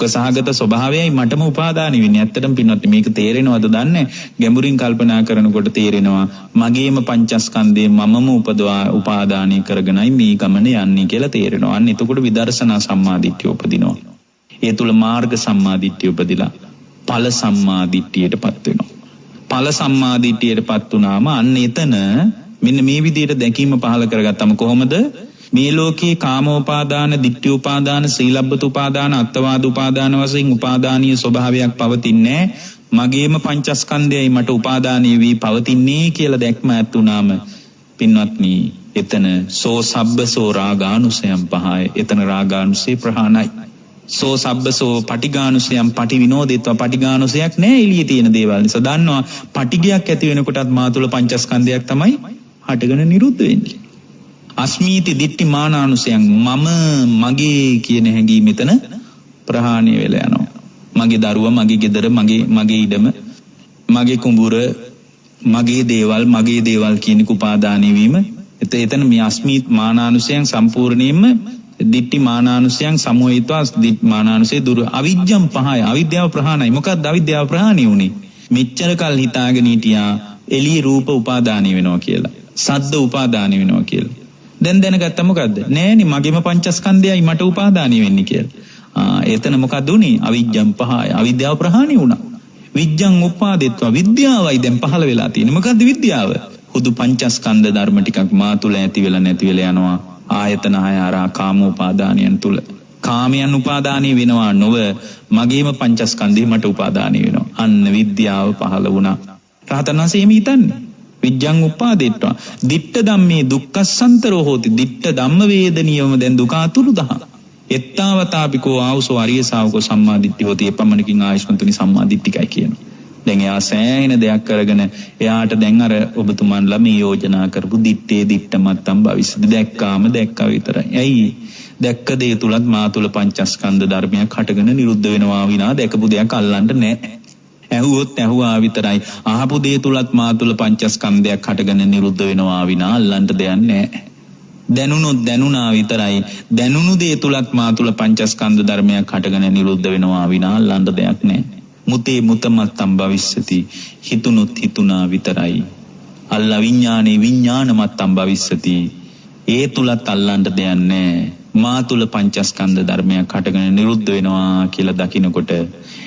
සහගත ස්වභාවයයි මටම උපාදාන වෙන්නේ. ඇත්තටම පින්වත් මේක තේරෙනවද දන්නේ? ගැඹුරින් කල්පනා කරනකොට තේරෙනවා මගේම පංචස්කන්ධේ මමම උපාදානය කරගෙනයි මේ ගමන යන්නේ කියලා තේරෙනවා. අන්න එතකොට විදර්ශනා සම්මාදිට්ඨිය උපදිනවා. ඒ තුල මාර්ග සම්මාදිට්ඨිය උපදිලා ඵල සම්මාදිට්ඨියටපත් වෙනවා. ඵල සම්මාදිට්ඨියටපත් වුණාම අන්න එතන මෙන්න මේ විදිහට දැකීම පහල කරගත්තම කොහොමද මේ ලෝකේ කාමෝපාදාන, ditthිඋපාදාන, සීලබ්බත උපාදාන, අත්වාද උපාදාන වශයෙන් උපාදානීය ස්වභාවයක් පවතින්නේ මගේම පංචස්කන්ධයයි මට උපාදානීය වී පවතින්නේ කියලා දැක්ම ඇතුණාම පින්වත්නි එතන සෝ සබ්බසෝ රාගානුසයම් පහය. එතන රාගානුසය ප්‍රහාණයි. සෝ සබ්බසෝ පටිඝානුසයම් පටි විනෝදෙත්වා. පටිඝානුසයක් නෑ එළියේ තියෙන දේවල් නිසා. දන්නවා පටිඝයක් ඇති වෙනකොටත් මා තුල පංචස්කන්ධයක් තමයි හටගෙන නිරුද්ධ වෙන්නේ. අස්මීති දිට්ඨි මානානුසයන් මම මගේ කියන හැඟීම මෙතන ප්‍රහාණය වෙලා යනවා. මගේ දරුවා, මගේ ගෙදර, මගේ ඉඩම, මගේ කුඹුර, මගේ දේවල් කියන උපාදානී වීම එතන මේ අස්මීත් මානානුසයන් සම්පූර්ණයෙන්ම දිට්ඨි මානානුසයන් සමෝහිතවා දිට්ඨි මානානුසය දුර අවිජ්ජම් පහය. අවිද්‍යාව ප්‍රහාණයි. මොකක්ද අවිද්‍යාව ප්‍රහාණය වුනේ? මෙච්චර කල් හිතාගෙන හිටියා එළිය රූප උපාදානී වෙනවා කියලා, සද්ද උපාදානී වෙනවා කියලා. දැන් දැනගත්තා මොකද්ද? නෑනේ මගේම පංචස්කන්ධයයි මට උපාදානී වෙන්නේ කියලා. එතන මොකද්ද උනේ? අවිජ්ජම් පහය. අවිද්‍යාව ප්‍රහාණය වුණා. විජ්ජං උපාදෙත්වා. විද්‍යාවයි දැන් පහළ වෙලා තියෙන්නේ. මොකද්ද විද්‍යාව? හුදු පංචස්කන්ධ ධර්ම ටිකක් මා තුල ඇති වෙලා නැති වෙලා යනවා. ආයතන හය ආරා කාමෝපාදානයන් තුල කාමයන් උපාදානී වෙනවා නොව මගේම පංචස්කන්ධය මට උපාදානී වෙනවා. අන්න විද්‍යාව පහළ වුණා. රහතන් වහන්සේ එහෙම හිතන්නේ. විජ්ජං උපාදෙත්වා. දිට්ඨ ධම්මේ දුක්ඛසන්තරෝ හෝති. දිට්ඨ ධම්ම වේදනියම දැන් දුක අතුරුදහන්. එත්තාවතාපිකෝ ආවසෝ අරිය ශාවකෝ සම්මාදිට්ඨි හෝති. එපමණකින් ආයස්මතුනි සම්මාදිට්ඨිකයි කියනවා. දැන් එයා සෑහෙන දෙයක් කරගෙන එයාට දැන් අර ඔබතුමන්ලා මේ යෝජනා කරපු දිත්තේ දිත්තමත්තම් භවිෂ්‍යති දැක්කාම දැක්කා විතරයි. ඇයි? දැක්ක දේ තුලත් මා තුල පංචස්කන්ධ ධර්මයක් හටගෙන නිරුද්ධ වෙනවා විනා දැකපු දෙයක් අල්ලන්න නැහැ. ඇහුවොත් ඇහුවා විතරයි. අහපු දේ තුලත් මා තුල පංචස්කන්ධයක් හටගෙන නිරුද්ධ වෙනවා විනා අල්ලන්න දෙයක් නැහැ. දැනුනොත් දැනුණා විතරයි. දැනුණු දේ තුලත් මා තුල පංචස්කන්ධ ධර්මයක් හටගෙන නිරුද්ධ වෙනවා විනා අල්ලන්න දෙයක් නැහැ. මුතේ මුතමත්තම් භවිෂ්‍යති. හිතුනොත් හිතුණා විතරයි. අල්ලා විඥානේ විඥානමත්තම් භවිෂ්‍යති. ඒ තුලත් අල්ලන්න දෙයක් නැහැ. මා තුල පංචස්කන්ධ ධර්මයක් හටගෙන නිරුද්ධ වෙනවා කියලා දකිනකොට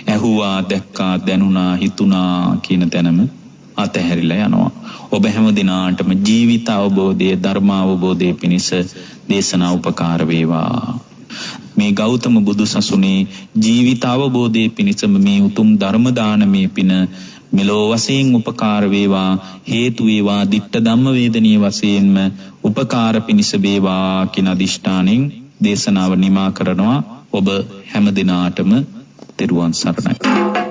ඇහුවා, දැක්කා, දැනුණා, හිතුණා කියන තැනම අතහැරිලා යනවා. ඔබ හැම දිනාටම ජීවිත අවබෝධයේ ධර්ම අවබෝධයේ පිණිස දේශනා උපකාර වේවා. මේ ගෞතම බුදු සසුනේ ජීවිත අවබෝධයේ පිණිසම මේ උතුම් ධර්ම දානමේ පින මෙලෝ වශයෙන් උපකාර වේවා, හේතු වේවා, දිට්ඨ ධම්ම වේදනීය වශයෙන්ම උපකාර පිණිස වේවා කියන අදිෂ්ඨානෙන් දේශනාව නිමා කරනවා. ඔබ හැම දිනාටම තෙරුවන් සරණයි.